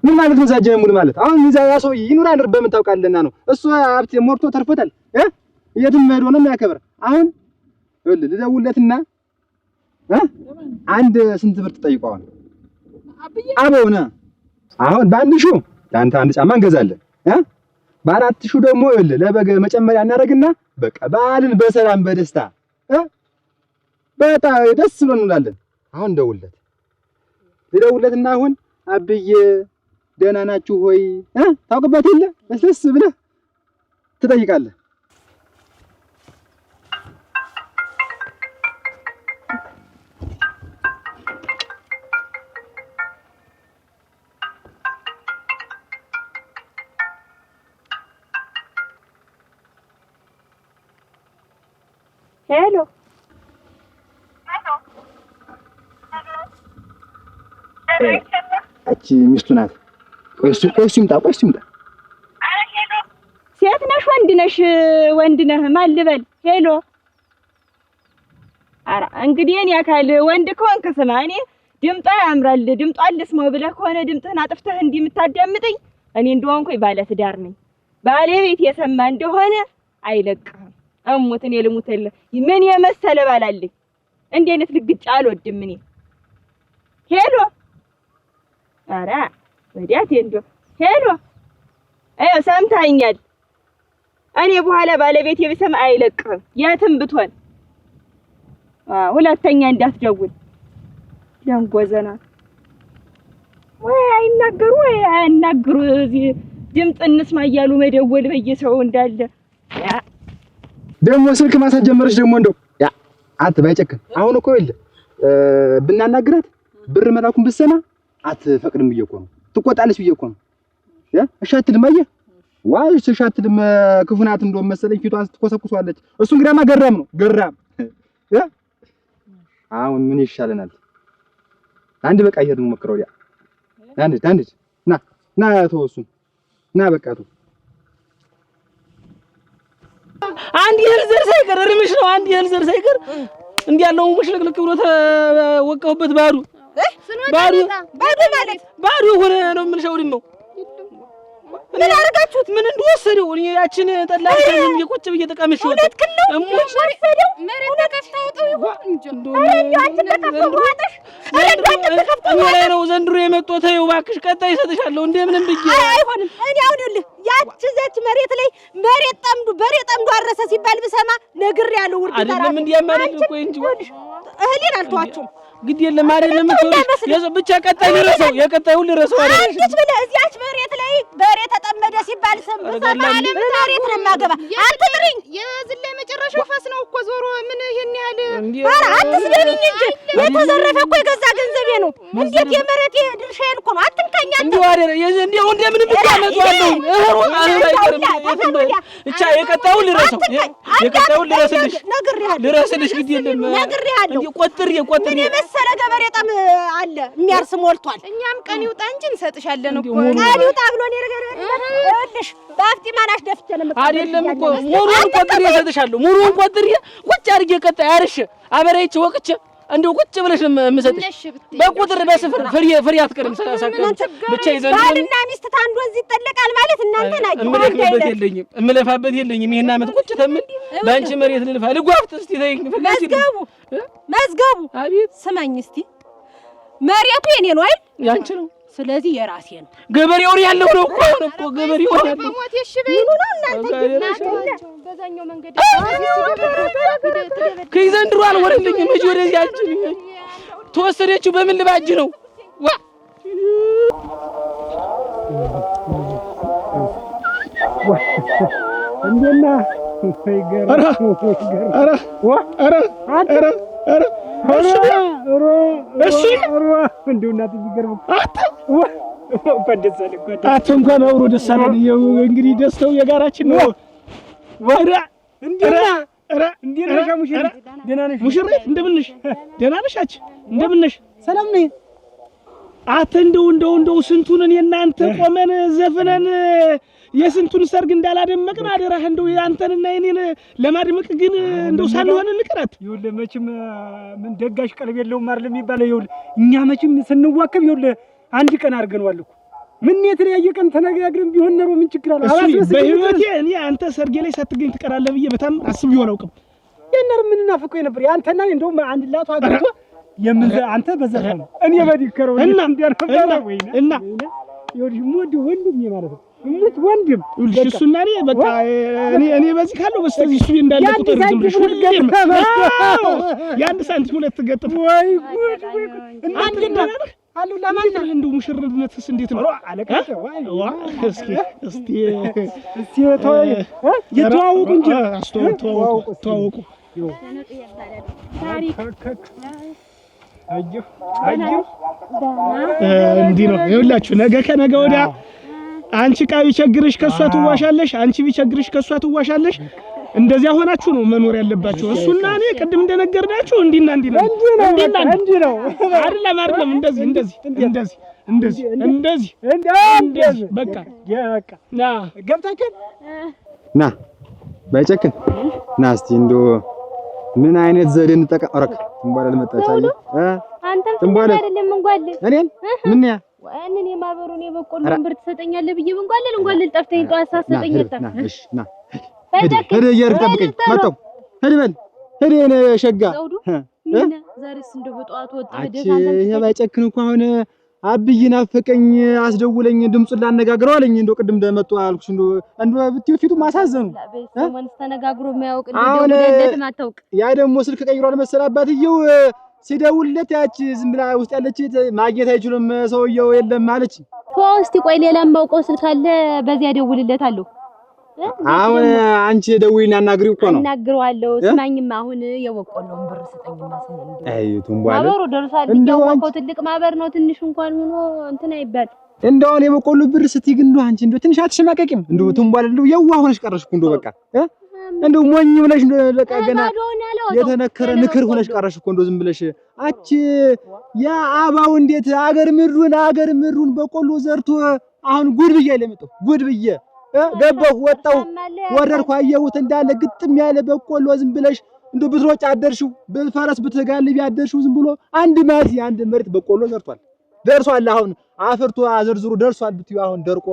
ምን ማለት ነው ዛጀ ሙሉ ማለት? አሁን ይዛ ያ ሰው ይኑር አይኑር በምን ታውቃለና ነው? እሱ ሀብት ሞርቶ ተርፎታል። የትም ሄዶ ነው የሚያከብር። አሁን ልደውልለትና አንድ ስንት ብር ትጠይቀዋል? አበውና አሁን በአንድ ሺህ ለአንተ አንድ ጫማ እንገዛለን። በአራት ሺህ ደግሞ ለበገ መጨመሪያ እናደርግና በቃ በዓልን በሰላም በደስታ በጣም ደስ ብሎን እንውላለን። አሁን ልደውልለትና አሁን አብዬ ደህና ናችሁ ሆይ ታውቅበት የለ ለስለስ ብለህ ትጠይቃለህ። ሄሎ እቺ ሚስቱ ናት። ቆይ እሱ ይምጣ። ሴት ነሽ ወንድ ነሽ? ወንድ ነህ። ማን ልበል? ሄሎ ኧረ እንግዲህ እኔ አካል ወንድ ከሆንክ ስማ፣ እኔ ድምጧ ያምራል ድምጧን ልስማው ብለህ ከሆነ ድምፅህን አጥፍተህ እንዲህ የምታዳምጠኝ እኔ እንደሆንኩኝ ባለ ትዳር ነኝ። ባለቤት የሰማ እንደሆነ አይለቅህም። እሙት እኔ ልሙትልህ። ምን የመሰለ ባል አለኝ። እንዲህ አይነት ልግጫ አልወድም እኔ። ሄሎ ኧረ ወዲያት እንደው ሄሎ ሰምታኛል። እኔ በኋላ ባለቤቴ ቢሰማ አይለቅህም የትም ብትሆን። ሁለተኛ እንዳትደውል። ደንጎዘና ወይ አይናገሩ ወይ አያናግሩ። እዚህ ድምፅ እንስማ እያሉ መደወል በየሰው እንዳለ ደግሞ ስልክ ማሳት ጀመረች። ደግሞ እንደው አትባይጨክን። አሁን እኮ ብናናግራት ብር መላኩን ብትሰማ አትፈቅድም ብዬ እኮ ነው። ትቆጣለች ብዬ እኮ ነው። እሺ አትልም። አየህ ዋይ እሺ አትልም። ክፉ ናት እንደውም መሰለኝ ፊቷን ስትኮሰኩሷለች። እሱ እንግዲያማ ገራም ነው ገራም። አሁን ምን ይሻለናል? አንድ በቃ ይሄድ ነው መከረው። አንድ ና ተወሱን ና በቃ ተው። አንድ የልዘር ሳይቀር እርምሽ ነው። አንድ የልዘር ሳይቀር እንዲህ ያለው ሙሽልቅልቅ ብሎ ተወቀውበት ባሩ ባሩ ሆነ ነው የምልሽውድን ነው። ምን አረጋችሁት? ምን እንደወሰደው እኔ ያችን ጠላችን እየቆጭ እየተቀመሽው እሙሽ ወሰደው መሬት ተከፍታውጠው ይሁን እንጂ አንቺ ተከፍታውጣሽ ነው ዘንድሮ የመጣው። ተይው እባክሽ ቀጣይ እሰጥሻለሁ። እንደምንም ብዬ አይሆንም። እኔ አሁን ይኸውልህ ያቺ ዘች መሬት ላይ መሬት ጠምዱ በሬ ጠምዱ አረሰ ሲባል ብሰማ ነግሬያለሁ። ውርድ ተራ አይደለም እንዲያማለኝ እኮ እንጂ እህሊን አልተዋችሁም። ግድ የለም አይደለም እኮ ብቻ ቀጣይ ልረሰው የቀጣዩን ልረሰው አይደል? አንቺስ ብለህ እዚያች መሬት ላይ በሬ ተጠመደ ሲባል ብሰማ መሬት ነው የማገባ። አትጥሪኝ። የዝል ላይ መጨረሻው ፈስ ነው እኮ ዞሮ ምን ይሄን ያህል ኧረ አትስደብኝ እንጂ የተዘረፈ እኮ የገዛ ገንዘቤ ነው። እንዴት የመሬት ድርሻዬን እኮ ነው። አትንካኛ እንዴ ወሬ እንደው እንደምንም ብቻ አመጣለሁ። ብቻ የቀጣዩን ልረሰው የቀጣዩን ልረስልሽ ግድ የለም ነግሬሃለሁ። ቆጥሬ የመሰለ ገበሬ ጠም አለ የሚያርስ ሞልቷል። እኛም ቀን ይውጣ እንጂ እንሰጥሻለን እኮ ቀን ይውጣ ብሎ ነው ነገር ይኸውልሽ በአፍጢ ማናሽ ደፍቼ ነው አይደለም እኮ ሙሉን ቆጥሬ እሰጥሻለሁ። ሙሉን ቆጥሬ ቁጭ አድርጌ ቀጣይ አርሽ አበሬች ወቅቼ እንደው ቁጭ ብለሽ የምሰጥሽ በቁጥር በስፍር ፍሬ አትቀርም። 30 ቀን ብቻ ይዘን ባልና ሚስት ታንዱ እዚህ ይጠለቃል ማለት እናንተ ናችሁ። እምለፋበት የለኝም። ይሄን አመት ቁጭ ተምን ባንቺ መሬት ልልፋ ልጓፍጥ እስቲ ተይኝ። መዝገቡ አቤት ስማኝ እስቲ መሬቱ የኔ ነው አይደል? ያንቺ ነው። ስለዚህ የራሴ ነው። ገበሬው ያለው ነው እኮ ገበሬው ያለው ሞት ይሽበይ ነው እናንተ በዛኛው መንገድ ከይዘንድሮ አልወረልኝም። እጅ ወደዚህ አንቺ ተወሰደችው በምን ልባጅ ነው ዋ እንደና እንኳን አብሮ ደስ አለን። እንግዲህ ደስታው የጋራችን ነው። ሙሽሪት እንደምን ነሽ? ደህና ነሽ? አንቺ እንደምን ነሽ? ሰላም ነኝ። እንደው ስንቱን እኔ እናንተ ቆመን ዘፍነን የስንቱን ሰርግ እንዳላደመቅን አደራህ። እንደው ያንተንና የኔን ለማድመቅ ግን እንደው ሳልሆን እንቀራት። ይኸውልህ መቼም ምን ደጋሽ ቀልብ የለውም አይደል የሚባለው። ይኸውልህ እኛ መቼም ስንዋከብ ይኸውልህ አንድ ቀን አድርገንዋል እኮ ምን የተለያየ ቀን ተነጋግረን ቢሆን ነው ምን ችግር አለ? በህይወቴ እኔ አንተ ሰርጌ ላይ ሳትገኝ ትቀራለህ ብዬ በጣም አስቤው አላውቅም። የነር ምን ናፍቆኝ ነበር ያንተና እንደውም አንድ ላቱ አግኝቶ የምን አንተ በዘፈ ነው እኔ በዲከረው እና እና ይኸውልሽ ሞድ ወንድም ማለት ነው እሙት ወንድም ይኸውልሽ እሱና እኔ በቃ እኔ በዚህ ካለው በስተዚህ እሱ እንዳለ ቁጥር ዝም ብለሽ ሁሌም የአንድ ሳንቲም ሁለት ገጥፍ ወይ ጉድ ወይ ጉድ አንድ እንደና አሉ ለማን እንደው ሙሽርነትስ እንዴት ነው አለቀቀ ዋ እስቲ ተወይ የተዋወቁ እንጂ ተዋወቁ እንዲህ ነው ይኸውላችሁ ነገ ከነገ ወዲያ አንቺ ዕቃ ቢቸግርሽ ከሷ ትዋሻለሽ አንቺ ቢቸግርሽ ከሷ ትዋሻለሽ እንደዚያ ሆናችሁ ነው መኖር ያለባችሁ እሱና እኔ ቅድም እንደነገርናችሁ እንዲና እንዲ ነው አይደለም እንደዚህ በቃ ና ገብታከን ና ባይጨክን ና እስቲ እንደው ምን አይነት ዘዴ እንጠቀም አረክ እንባል መጣች አይ አንተም አይደለም እንጓል እኔን ምን ያ ወአንን የማበሩን የበቆሎን ብር ትሰጠኛለህ ብዬ እንጓል ጠፍተኝ ጧት ሳሰጠኝታ እሺ ና ሄደ እየሄድክ ጠብቀኝ መጣሁ ሄድ በል ሄድ የኔ ሸጋ ዛሬስ እንደው በጧት ወጣ ሄደህ አንተ ባይጨክን እኮ አሁን አብይ ናፈቀኝ አስደውለኝ ድምጹን ላነጋግረው አለኝ እንደው ቅድም እንደመጡ አልኩሽ እንደው ብትዩ ፊቱ ማሳዘኑ ማንስ ተነጋግሮ የሚያውቅ እንደደውለለት ማታውቅ ያ ደግሞ ስልክ ቀይሯል መሰል አባትየው ሲደውልለት ያቺ ዝም ብላ ውስጥ ያለች ማግኘት አይችልም ሰውየው የለም ማለች እስቲ ቆይ ሌላም ማውቀው ስልክ አለ በዚያ ደውልለታለሁ አሁን አንቺ ደውይና አናግሪው እኮ ነው አናግረዋለሁ ስማኝማ አሁን የበቆሎን ብር ስጠኝና ሰንደው አይቱም ባለ ማበሩ ደርሷል እንደው ትልቅ ማበር ነው ትንሽ እንኳን ሆኖ እንትን አይባል እንደው እኔ የበቆሎ ብር ስትይ ግን እንደው አንቺ እንደው ትንሽ አትሸማቀቂም እንደው ትንቧል እንደው የዋህ ሆነሽ ቀረሽ እኮ እንደው በቃ እንደው ሞኝ ብለሽ በቃ ገና የተነከረ ንክር ሆነሽ ቀረሽ እኮ እንደው ዝም ብለሽ አቺ ያ አባው እንዴት አገር ምድሩን በቆሎ ዘርቶ አሁን ጉድ ብዬ ለመጣው ጉድ ብዬ ገባሁ ወጣሁ ወረድኩ አየሁት እንዳለ ግጥም ያለ በቆሎ ዝም ብለሽ እንደው ብትሮጭ አደርሽው በፈረስ ብትጋልቢ አደርሽው ዝም ብሎ አንድ መሬት በቆሎ ዘርቷል ደርሷል አሁን አፍርቶ አዘርዝሩ ደርሷል ብትዩ አሁን ደርቆ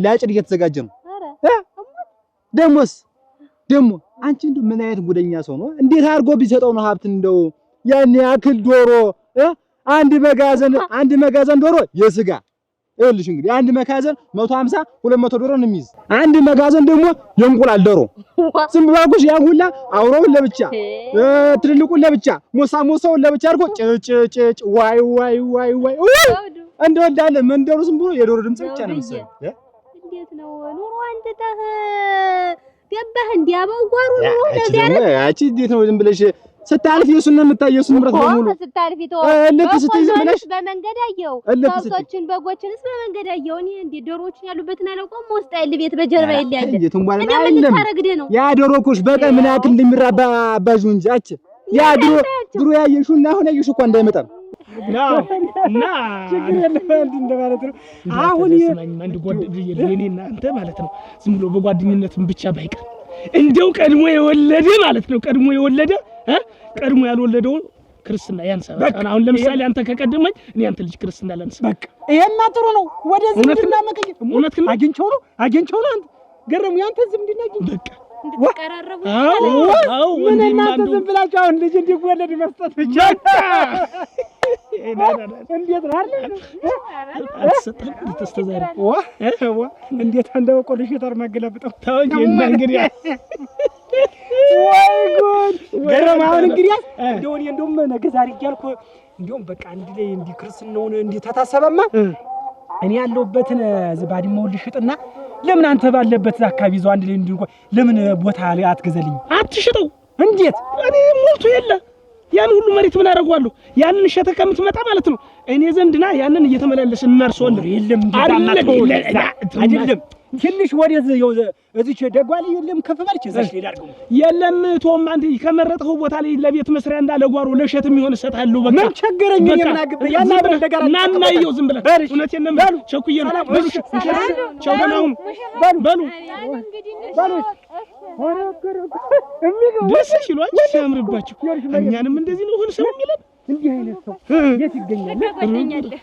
ላጭድ እየተዘጋጀ ነው ደሞ አንቺ እንደው ምን አይነት ጉደኛ ሰው ነው እንዴት አድርጎ ቢሰጠው ነው ሀብት እንደው ያን ያክል ዶሮ አንድ መጋዘን ዶሮ የስጋ ይኸውልሽ እንግዲህ አንድ መጋዘን 150 200 ዶሮ ነው የሚይዝ አንድ መጋዘን ደግሞ የእንቁላል ዶሮ ዝም ብላኩሽ ያን ሁላ አውሮውን ለብቻ ትልልቁን ለብቻ ሞሳውን ለብቻ አድርጎ ጭጭጭጭ ዋይ እንደው እንዳለ መንደሩ ዝም ብሎ የዶሮ ድምጽ ብቻ ነው የሚሰማው እንዴት ነው ኑሮ አንተ ገባህ እንዲያበው ጓሩ ነው ለዚያ አቺ እንዴት ነው ዝም ብለሽ ስታልፊ እሱን የምታየው እሱን ምረት በሙሉ ስታልፊ ተው ልክ ስትይ ዝም ብለሽ በመንገድ አየው ሰዎችን በጎችንስ በመንገድ አየው እኔ እንዴ ዶሮዎችን ያሉበትን አላውቀውም ውስጥ ያለ ቤት በጀርባ ይላል እንዴ ትንባል አይደለም ያ ዶሮ እኮሽ በቀን ምን ያክል እንደሚራባ አባዡ እንጂ አቺ ያ ድሮ ያየሽውና አሁን ያየሽው እኮ እንዳይመጣ እና ችግር የለም እንደማለት ነው አሁን አንድ ጓደኛዬ ለኔና አንተ ማለት ነው ዝም ብሎ በጓደኝነትም ብቻ ባይቀር እንደው ቀድሞ የወለደ ማለት ነው ቀድሞ የወለደ ቀድሞ ያልወለደው ክርስትና ያንሳ በቃ አሁን ለምሳሌ አንተ ከቀደመኝ እኔ አንተ ልጅ ክርስትና ላንሳ በቃ ይሄማ ጥሩ ነው ወደዚህ ዝምድና መቀየር እውነት ግን አግኝቼው ነው አንተ ገረሙ ያንተ ዝምድና አግኝቼው በቃ እንድትቀራረቡ አዎ ምን እናንተ ዝም ብላችሁ አሁን ልጅ እንዲወለድ መስጠት ብቻ እንዴት ነው አይደል አትሰጠም ተስተዛሪ እንዴት አንደው ቆልሽ ተርማገለብጠው ታውቂ እና እንግዲህ ወይ ጉድ ገረም አሁን እንግዲህ እንደውም ነገ ዛሬ እያልኩ እንደውም በቃ አንድ ላይ እንዲ ክርስትናውን እንዲ ተታሰበማ እኔ ያለሁበትን ዝባዲማው ልሽጥና ለምን አንተ ባለበት አካባቢ ይዘው አንድ ላይ እንዲንቆ ለምን ቦታ ላይ አትገዘልኝ አትሽጠው እንዴት እኔ ሞልቶ የለ ያን ሁሉ መሬት ምን አደርገዋለሁ ያንን ሸተ ከምትመጣ ማለት ነው እኔ ዘንድና ያንን እየተመላለስን እናርሰዋለን የለም አይደለም ትንሽ ወደዚህ እዚች ደጓል የለም ከፍ ባልች እዛሽ ላይ ዳርገው የለም ቶም አንተ ከመረጠው ቦታ ላይ ለቤት መስሪያ እና ለጓሮ ለሸት የሚሆን ሰጣለሁ በቃ ምን ቸገረኝ የምን አግበ ያና ነገር ናናየው ዝም ብለህ እውነቴን ነው ቸኩዬ ነው በሉ ቸውደናው በሉ ደስ ይሏችሁ ሲያምርባችሁ እኛንም እንደዚህ ነው ሁሉ ሰው የሚለን እንዲህ አይነት ሰው የት ይገኛል? ጓደኛለህ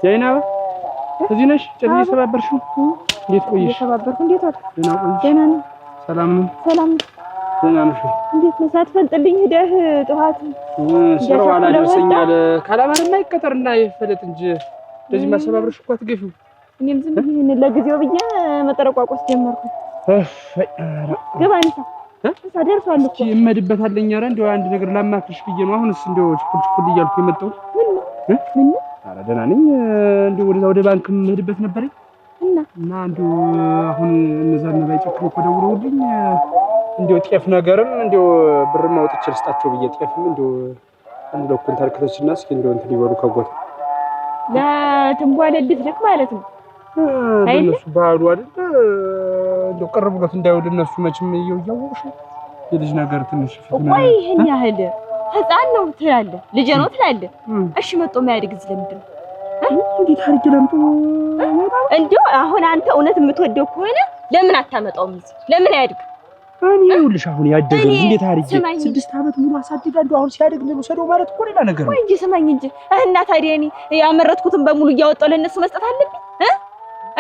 ዛይናባ እዚህ ነሽ? ጭኔ ሰባበርሽው? እንዴት ቆይሽ? ሰባበርኩ። እንዴት ዋልክ? ደህና ቆይሽ? ደህና ነኝ። ሰላም ነው? ሰላም ደህና ነሽ? እንዴት ነው? ሳትፈልጥልኝ ሄደህ ጠዋት ስራው አላደርሰኛል። ካላማርማ ይቀጠርና ይፈለጥ እንጂ እንደዚህ ማሰባበርሽ እኮ አትገፊው። እኔም ዝም ብዬ ለጊዜው ብዬ መጠረቋቆስ ጀመርኩ። ግባ አንተ ደርሷል እኮ ይመድበታለኝ። ኧረ እንደው አንድ ነገር ላማክርሽ ብዬ ነው። አሁንስ እንደው ችኩል እያልኩ የመጣሁት። ምን? ኧረ ደህና ነኝ። እንደው ወደ ባንክ የምሄድበት ነበረኝ እና እንደው አሁን እነዛ ባይጨክኑ እኮ ደውለውልኝ እንደው ጤፍ ነገርም እንደው ብርም አውጥቼ ልስጣቸው ብዬ ጤፍም እንደው አንድ ኩንታል ከተችና እስኪ እንደው እንትን ይበሉ ከጎት ለትንቧለ ልትልክ ማለት ነው። እነሱ ባህሉ አይደል እንደው ቅርብ ብሎት እንዳይውል እነሱ መቼም እያወቅሽ የልጅ ነገር ትንሽ ቆይ ይሄን ያህል ህፃን ነው ትላለህ፣ ልጅ ነው ትላለህ። እሺ መጥቶ የማያድግ ስለምንድን ነው? እንዴት አድርጌ ላምጣው? እንደው አሁን አንተ እውነት የምትወደው ከሆነ ለምን አታመጣውም? ለምን አያድግ? እኔ ይኸውልሽ አሁን ያደገ እንዴት አድርጌ 6 ዓመት ሙሉ አሳድጋለሁ። አሁን ሲያድግ ነው ሰደው ማለት እኮ ሌላ ነገር ነው። ወይ እንጂ ስማኝ እንጂ እና ታዲያ እኔ ያመረትኩትን በሙሉ እያወጣሁ ለእነሱ መስጠት አለብኝ?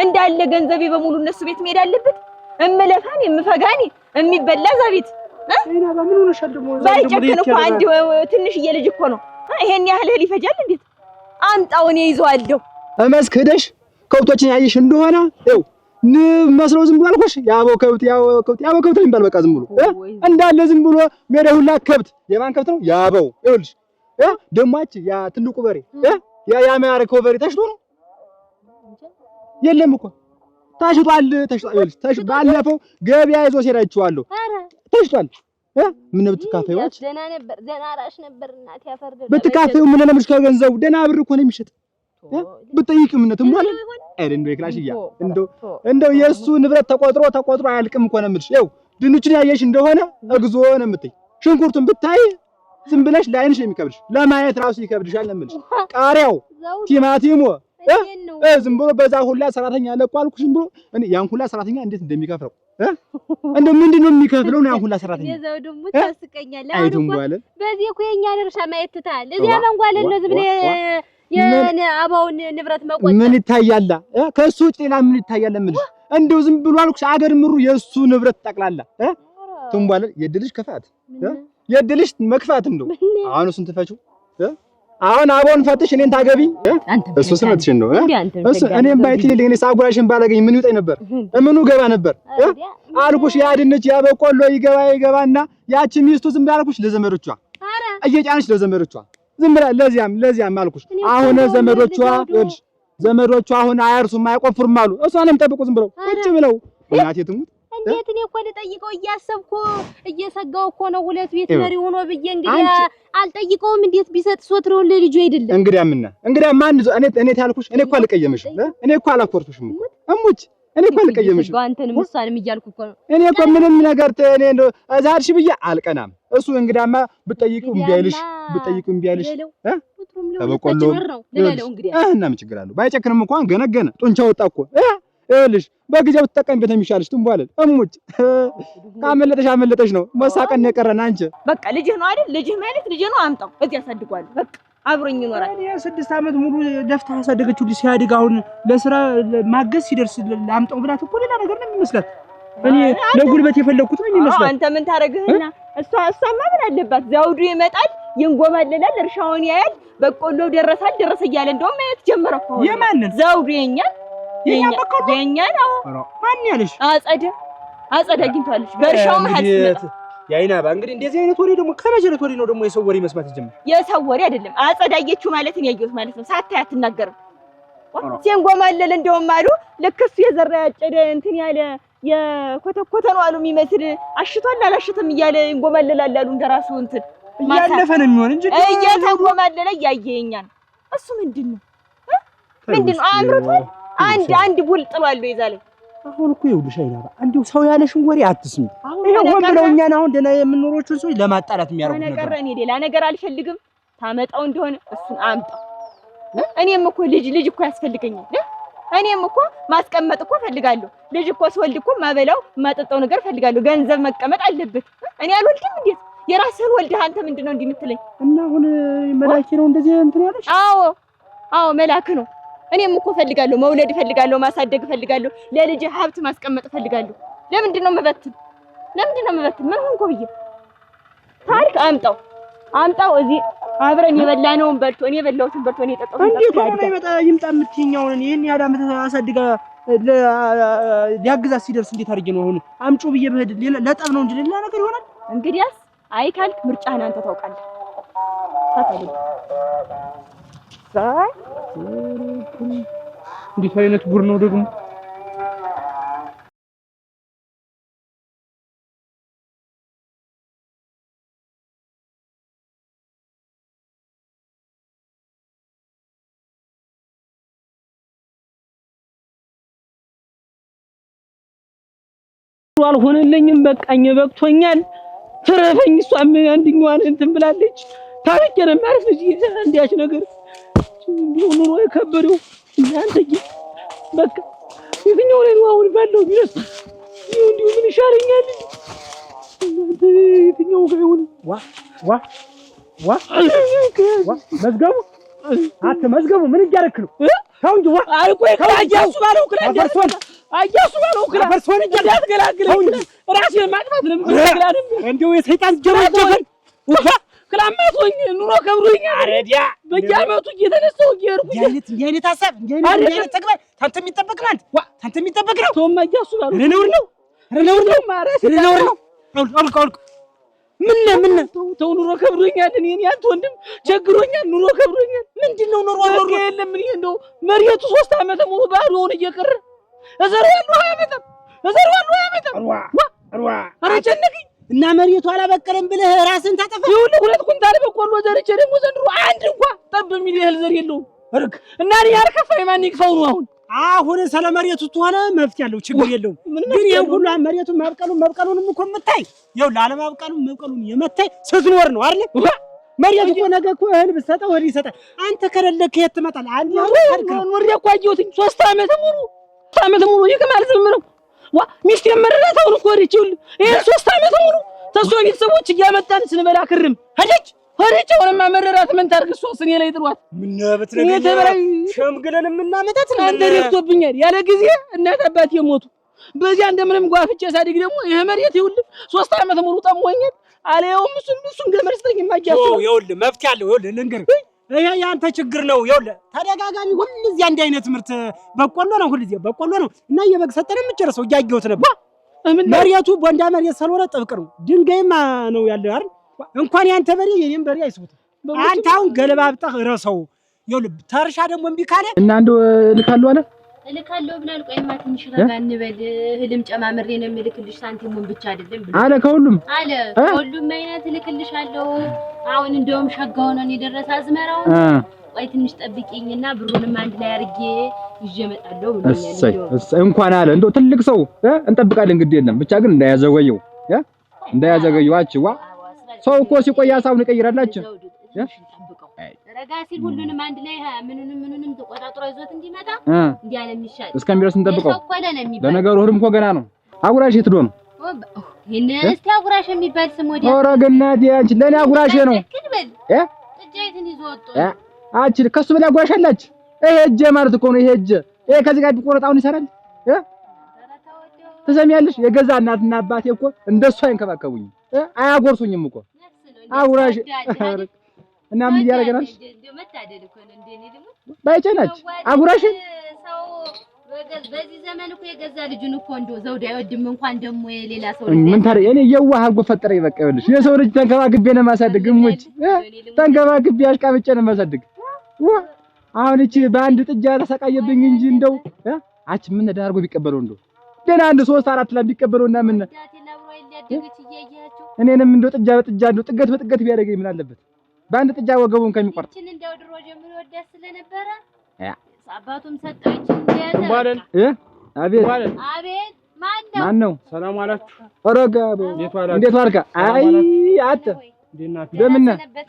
እንዳለ ገንዘቤ በሙሉ እነሱ ቤት መሄድ አለበት? እምለፋን የምፈጋኒ የሚበላ እዛ ቤት አይና ምን ሆነሻል? ደግሞ ባይጨክን እኮ አንድ ትንሽዬ ልጅ እኮ ነው። ይሄን ያህል እህል ይፈጃል እንዴት? አምጣው እኔ ይዘዋለሁ። መስክ ሄደሽ ከብቶችን ያየሽ እንደሆነ ይኸው ንብ መስለው ዝም ብሎ አልኩሽ። ያበው ከብት የሚባል በቃ ዝም ብሎ እንዳለ ዝም ብሎ ሜዳ ሁላ ከብት። የማን ከብት ነው? ያበው። ይኸውልሽ ደማች ያ ትልቁ በሬ ያ ያማረከው በሬ ተሽጦ ነው? የለም እኮ ተሽጧል። ይኸውልሽ ባለፈው ገበያ ይዞ ሲሄዳችኋለሁ ተሽጧል። ምን ብትካፈይዋች? ደህና ነበር፣ ደህና ራሽ ነበር። እናት ያፈርደ ብትካፈዩ ምን ለምሽ ከገንዘቡ ደህና ብር እኮ ነው የሚሸጥ። ብትጠይቂው ምን ትሟል? እንደው ይክላሽያ እንደው የእሱ ንብረት ተቆጥሮ አያልቅም እኮ ነው የምልሽ። ይኸው ድንቹን ያየሽ እንደሆነ እግዞ ነው የምትይ። ሽንኩርቱን ብታይ ዝም ብለሽ ለዓይንሽ የሚከብድሽ ለማየት ራሱ ይከብድሻል ነው የምልሽ። ቃሪያው፣ ቲማቲሙ ዝም ብሎ በዛ ሁላ ሰራተኛ ለቆ አልኩሽ። ዝም ብሎ እኔ ያን ሁላ ሰራተኛ እንዴት እንደሚከፍለው እንደው ምንድነው የሚከፍለው ነው ያን ሁላ ሰራተኛ? የዛው ደግሞ ታስቀኛለህ። አይቱም ባለ በዚህ እኮ የኛን እርሻ ማየት ትታል። እዚያ መንጓለል ነው ዝም ብለህ አባውን ንብረት መቆጠር ምን ይታያል? ከሱ ውጭ ሌላ ምን ይታያል? የምልሽ እንደው ዝም ብሎ አልኩሽ አገር ምሩ የሱ ንብረት ጠቅላላ ትንቧለ። የድልሽ ከፋት የድልሽ መክፋት እንደው አሁን እሱን ትፈጪው። አሁን አባውን ፈትሽ እኔን ታገቢ እሱ ስመትሽን ነው እሱ እኔም ባይትልኝ እኔ ሳጉራሽን ባላገኝ ምን ይውጣኝ ነበር? ምኑ ገባ ነበር አልኩሽ። ያ ድንች ያ በቆሎ ይገባና ያቺ ሚስቱ ዝም ብላልኩሽ ለዘመዶቿ እየጫነች ለዘመዶቿ ዝም ብላ ለዚያም አልኩሽ። አሁን ዘመዶቿ አሁን አያርሱም አይቆፍሩም አሉ። እሷንም ጠብቁ ዝም ብለው ቁጭ ብለው እናቴ ትሙት። እንዴት እኔ እኮ ልጠይቀው እያሰብኩ እየሰጋው እኮ ነው። ሁለት ቤት መሪ ሆኖ ብዬ እንግዲህ አልጠይቀውም። እንዴት ቢሰጥ ሶትሮን ለልጁ አይደለም እንግዲያ ማን እኔ ታልኩሽ። እኔ እኮ አልቀየምሽም። እኔ እኮ አላኮርኩሽም እሙች። እኔ እኮ አልቀየምሽም። አንተንም እሷንም እያልኩ እኮ ነው። እኔ እኮ ምንም ነገር እኔ እንደው እዛርሽ ብዬ አልቀናም። እሱ እንግዳማ ብጠይቁ እምቢ አይልሽ በቆሎ እና ምን ችግር አለው? ባይጨክንም እንኳን ገነገነ ጡንቻ ወጣ እኮ ይኸውልሽ። በጊዜው ትጠቀምበት የሚሻልሽ ትንቧለል እሙች። ካመለጠሽ ነው መሳቀን የቀረን አንቺ። በቃ ልጅህ ነው አይደል? ልጅህ ማለት ልጅህ ነው። አምጣው እዚህ ያሳድጓል። በቃ አብሮኝ ይኖራል። እኔ 6 ዓመት ሙሉ ደፍታ ያሳደገችው ልጅ ሲያድግ አሁን ለስራ ማገዝ ሲደርስ አምጣው ብላት እኮ ሌላ ነገር ነው የሚመስላት። እኔ ለጉልበት የፈለኩት ነው የሚመስላት። አንተ ምን ታረግህና እሷማ ምን አለባት? ዘውዱ ይመጣል ይንጎማለላል፣ እርሻውን ያያል። በቆሎ ደረሰ እያለ እንደውም ማየት ጀመረ እኮ። የማንን ዘውዱ? የኛ ነው። ማን ያለሽ? አጸደ አግኝቷለሽ በእርሻው መሀል ሲመጣ ያይናባ። እንግዲህ እንደዚህ አይነት ወሬ ደግሞ ከመጀረት ወሬ ነው ደግሞ የሰው ወሬ መስማት ጀመረ። የሰው ወሬ አይደለም አጸዳየችው ማለት ነው ያየሁት ማለት ነው። ሳታይ አትናገርም። ሲንጎማለል እንደውም አሉ ልክ እሱ የዘራ ያጨደ እንትን ያለ የኮተኮተ ነው አሉ የሚመስል አሽቷል አላሽተም እያለ እንጎማለላል አሉ። እንደራሱ እንትን ያለፈ ነው የሚሆን እንጂ እየተንጎማለለ ያየኛል። እሱ ምንድነው አምርቷል። አንድ ቡል ጥሏል ይዛለኝ። አሁን እኮ ይኸውልሽ አይናባ እንደው ሰው ያለሽን ወሬ አትስሚ። ይሄ ወንብለው እኛን አሁን ደህና የምንኖሮቹን ሰው ለማጣላት የሚያደርጉት ነገር እኔ ሌላ ነገር አልፈልግም። ታመጣው እንደሆነ እሱን አምጣው። እኔም እኮ ልጅ እኮ ያስፈልገኛል። እኔም እኮ ማስቀመጥ እኮ ፈልጋለሁ። ልጅ እኮ ስወልድ እኮ ማበላው ማጠጣው ነገር ፈልጋለሁ። ገንዘብ መቀመጥ አለበት። እኔ አልወልድም እንዴት? የራስህን ወልደህ አንተ ምንድነው እንዲህ የምትለኝ? እና አሁን መላኪ ነው እንደዚህ እንትን ያለሽ? አዎ መላክ ነው። እኔም እኮ ፈልጋለሁ፣ መውለድ ፈልጋለሁ፣ ማሳደግ ፈልጋለሁ፣ ለልጅ ሀብት ማስቀመጥ ፈልጋለሁ። ለምንድነው የምበትን? ምን ሆንኩ ብዬ ታሪክ አምጣው እዚህ አብረን የበላነውን በልቶ እኔ የበላሁትን በልቶ እኔ የጠጣሁትን እንዴት ሆነ ይምጣ የምትይኛው? ይሄን ያህል ዓመት አሳድጋ ሊያግዛት ሲደርስ እንዴት አድርጌ ነው አሁን አምጩ ብዬ በህድ ለጠብ ነው እንጂ ሌላ ነገር ይሆናል? እንግዲያስ አይ ካልክ ምርጫህን አንተ ታውቃለህ። ታታለህ እንዴት አይነት ጉር ነው ደግሞ? አልሆነልኝም። በቃኝ፣ በቅቶኛል፣ ተረፈኝ። እሷም አንድኛዋን እንትን ብላለች። ታረቀንም ማለት ነው እንዲያች ነገር እንዲሁ ኑሮ የከበደው እናንተ በቃ የትኛው ላይ ነው አሁን ባለው ቢረስ እንዲሁ ምን ይሻለኛል? እናንተ የትኛው ጋር ይሁን? መዝገቡ ምን እያደረክ ነው? ታው እንጂ አልቆይ ከአያሱ ባለው ፈርሶን እንዳትገላግለኝ ራሴን ማጥፋት ነው የምትገላግላንም እንደው የሰይጣን ጀመር ክላማቶኝ ኑሮ ከብሮኝ አረዲያ በየዓመቱ እየተነሳው እየሄድኩ እንዲህ አይነት ሀሳብ እንዲህ አይነት ተግባር ታንተ የሚጠበቅ ነው። ተውማ እያሱ ባለው ነውር ነው ማረስ ነውር ነው። አውልቅ ምን ተው ኑሮ ከብሮኛል። እኔ አንተ ወንድም ቸግሮኛል። ኑሮ ከብሮኛል። ምንድነው ኑሮ የለም ምን እንደው መሬቱ 3 ዓመት ሙሉ ባዶውን እየቀረ እዘራዋለሁ አያመጣም። ኧረ ጨነቀኝ። እና መሬቱ አላበቀለም ብለህ ራስን ታጠፋ። ይኸውልህ 2 ኩንታል በቆሎ ዘርቼ ደግሞ ዘንድሮ አንድ እንኳን ጠብ የሚል እህል ዘር የለውም። እና እኔ ያልከፋኝ ማን ይክፈው ነው አሁን ስለ መሬቱ ተሆነ መፍትሄ ያለው ችግር የለውም። ግን ይሄን ሁሉ መሬቱ መብቀሉንም እኮ የምታይ ይኸውልህ መብቀሉን የመታይ ስትኖር ነው አይደል? መሬቱ እኮ ነገ እኮ እህል ብትሰጠው እህል ይሰጣል። አንተ ከሌለህ ከየት ትመጣለህ? አንተ ኖሬ እኮ አየሁትኝ 3 ዓመት ሙሉ ይከማል ዝም ነው ሚስት የመረራታውን እኮ ይኸውልህ ይሄን 3 ዓመት ሙሉ ተሷ ቤተሰቦች እያመጣን ስንበላ ክርም ሄደች አሁንማ መረራት ምን ታርግ? እሷስ እኔ ላይ ጥሏት ምን በትነገኝ ሸምግለን እናመጣት ነው አንተ ረክቶብኛል። ያለ ጊዜ እናት አባቴ ሞቱ። በዚያ እንደምንም ጓፍቼ ሳድግ ደግሞ ይሄ መሬት ይኸውልህ 3 ዓመት ሙሉ ጠሞኛል። አለየውም እሱን ገመድ ስተኝ ማጃሱ ይኸውልህ መፍትሄ አለው። ይኸውልህ ልንገርህ ይሄ ያንተ ችግር ነው። ይኸውልህ ተደጋጋሚ ሁልጊዜ አንድ አይነት ምርት በቆሎ ነው እና የበግ ሰጠን የምጨርሰው እያየሁት ነበር። መሬቱ ቦንዳ መሬት ስለሆነ ጥብቅ ነው። ድንጋይማ ነው ያለው አይደል? እንኳን ያንተ በሬ የኔም በሬ አይስቡትም። አንተ አሁን ገለባብጠህ ረሰው። ይኸውልህ ተርሻ ደግሞ እምቢ ካለ እና እንደው እልካለሁ ብላል። ቆይማ ትንሽ ረጋ እንበል። እህልም ጨማምሬ ነው የምልክልሽ። ሳንቲሙን ብቻ አይደለም ብሎ አለ ከሁሉም አይነት እልክልሻለሁ። አሁን እንደውም ሸጋው ነው የደረሰ አዝመራው። ቆይ ትንሽ ጠብቂኝና ብሩንም አንድ ላይ አድርጌ ይዤ እመጣለሁ ብሎኛል። እሰይ እንኳን አለ እንደው ትልቅ ሰው እንጠብቃለን። ግድ የለም ብቻ ግን እንዳያዘገየው አችዋ ሰው እኮ ሲቆይ ሀሳቡን ይቀይራላችሁ። ረጋ ሲል ሁሉንም አንድ ላይ ምኑንም ተቆጣጥሮ ይዞት እንዲመጣ እንዲያለ የሚሻል እስከሚደርስ እንጠብቀው። ለነገሩ እህልም እኮ ገና ነው። አጉራሽ የት ሄዶ ነው? እስቲ አጉራሽ የሚባል ስም ወዲያ ኧረ ገናቴ አንቺ ለኔ አጉራሽ ነው ጥጃይትን ይዞ ወጣ። አንቺ ከሱ በላይ አጉራሽ አላች። ይሄ እጄ ማለት እኮ ነው። ይሄ ከዚህ ጋር ቢቆረጣውን ይሰራል። ትሰሚያለሽ? የገዛ እናትና አባቴ እኮ እንደሱ አይንከባከቡኝ አያጎርሱኝም እኮ አጉራሽ እና ምን እያደረገናል? ባይጨናች አጉራሽ በዚህ ዘመን እኮ የገዛ ልጁን እኮ እንደው ዘውድ አይወድም እንኳን ደግሞ የሌላ ሰው ምን ታዲያ እኔ የዋህ አድርጎ ፈጠረኝ። በቃ ይኸውልሽ የሰው ልጅ ተንከባክቤ ነው የማሳድግ። እሙች ተንከባክቤ አሽቃብጬ ነው የማሳድግ። አሁን እቺ በአንድ ጥጃ ተሰቃየብኝ እንጂ እንደው አች ምን አድርጎ ቢቀበለው እንደው ደና አንድ 3 4 ላይ ቢቀበለውና ምን እኔንም እንደው ጥጃ በጥጃ እንደው ጥገት በጥገት ቢያደርገኝ ምን አለበት? በአንድ ጥጃ ወገቡን ከሚቆርጥ እቺን እንደው ድሮ ጀምሮ ወዳስ ስለነበረ አባቱም ሰጠች እንደያዘ አቤት ማን ነው? ሰላም አላችሁ? ኦሮጋ እንዴት ዋልካ? አይ አተ እንደምን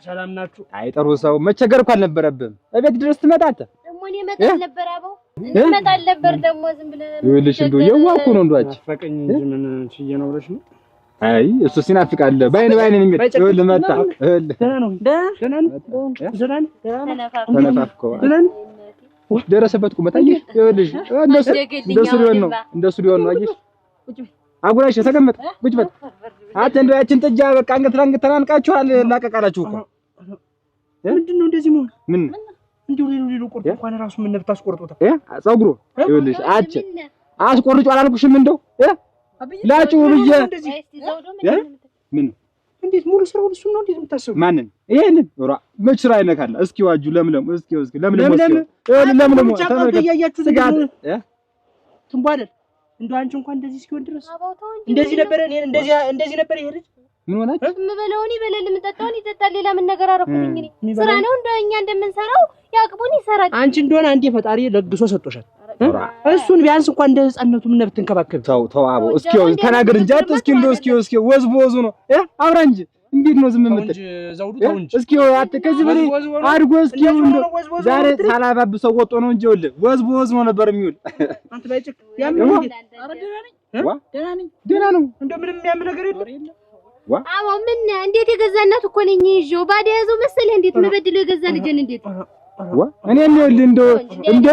ሰላም ናችሁ? አይ ጥሩ ሰው መቸገር እኮ አልነበረብህም። እቤት ድረስ ትመጣ አንተ ደግሞ እኔ መጣ ነበር አበው እንመጣለን ነበር ደግሞ ዝም ብለን ይኸውልሽ እንደው የዋኩ ነው እንደዋች ፈቀኝ እንጂ ምን ችዬ ነው ብለሽ ነው? አይ እሱ ሲናፍቃል በአይን ነው የሚል ይኸውልህ መጣ ይኸውልህ ደህና ነው ደህና ደረሰበት እኮ መጣየሽ ይኸውልሽ እንደሱ ሊሆን ነው አየሽ አጉራሽ ተቀመጥ ቁጭ በል አንተ እንደው ያችን ጥጃ በቃ አንገት ተናንቃችኋል ላቀቃላችሁ እኮ ምንድነው እንደዚህ መሆን ምን እንደው ሌሎ ቆርጦ እንኳን ራሱ ምን ነብታ አስቆርጦታ ጸጉሩ ይኸውልሽ አስቆርጬ አላልኩሽም እንደው ላጩ ብዬ ምን እንዴት ሙሉ ስራውን እሱ ነው እንዴት የምታስበው ማንን ይሄንን ራ መች ስራ ይነካል እስኪ ዋጁ ለምለም እስኪ ለምለም ተመልከቱ ስጋት ትንባደል እንደው አንቺ እንኳን እንደዚህ እስኪሆን ድረስ እንደዚህ ነበር እኔ እንደዚህ ነበር ይሄ ልጅ ምን ሆነች የምበለውን ይበላል የምጠጣውን ይጠጣል ሌላ ምን ነገር አረኩኝ እኔ ስራ ነው እንደኛ እንደምንሰራው ያቅቡን ይሰራል አንቺ እንደሆነ አንዴ ፈጣሪ ለግሶ ሰጥቶሻል እሱን ቢያንስ እንኳን እንደ ህፃንነቱ ምን ነበር ተንከባከብ ተው አቦ እስኪ ተናገር እንጂ እስኪ እንደው እስኪ ወዝቦዙ ነው አብራ እንጂ እንዴት ነው ዝም የምትል ዘውዱ ተው እንጂ እስኪ ከዚህ በላይ አድጎ እስኪ እንደው ዛሬ ሳላባብሰው ወጦ ነው እንጂ ወልደ ወዝቦዝ ነው ነበር የሚውል አንተ ባይጭክ ያም ነው ደህና ነው እንደው ምንም የሚያም ነገር የለም አዎ ምን እንዴት የገዛናት እኮ ነኝ ይዤው ባዳ ያዘው መሰለህ እንዴት መበድለው የገዛ ልጅን እንዴት እኔ እንደ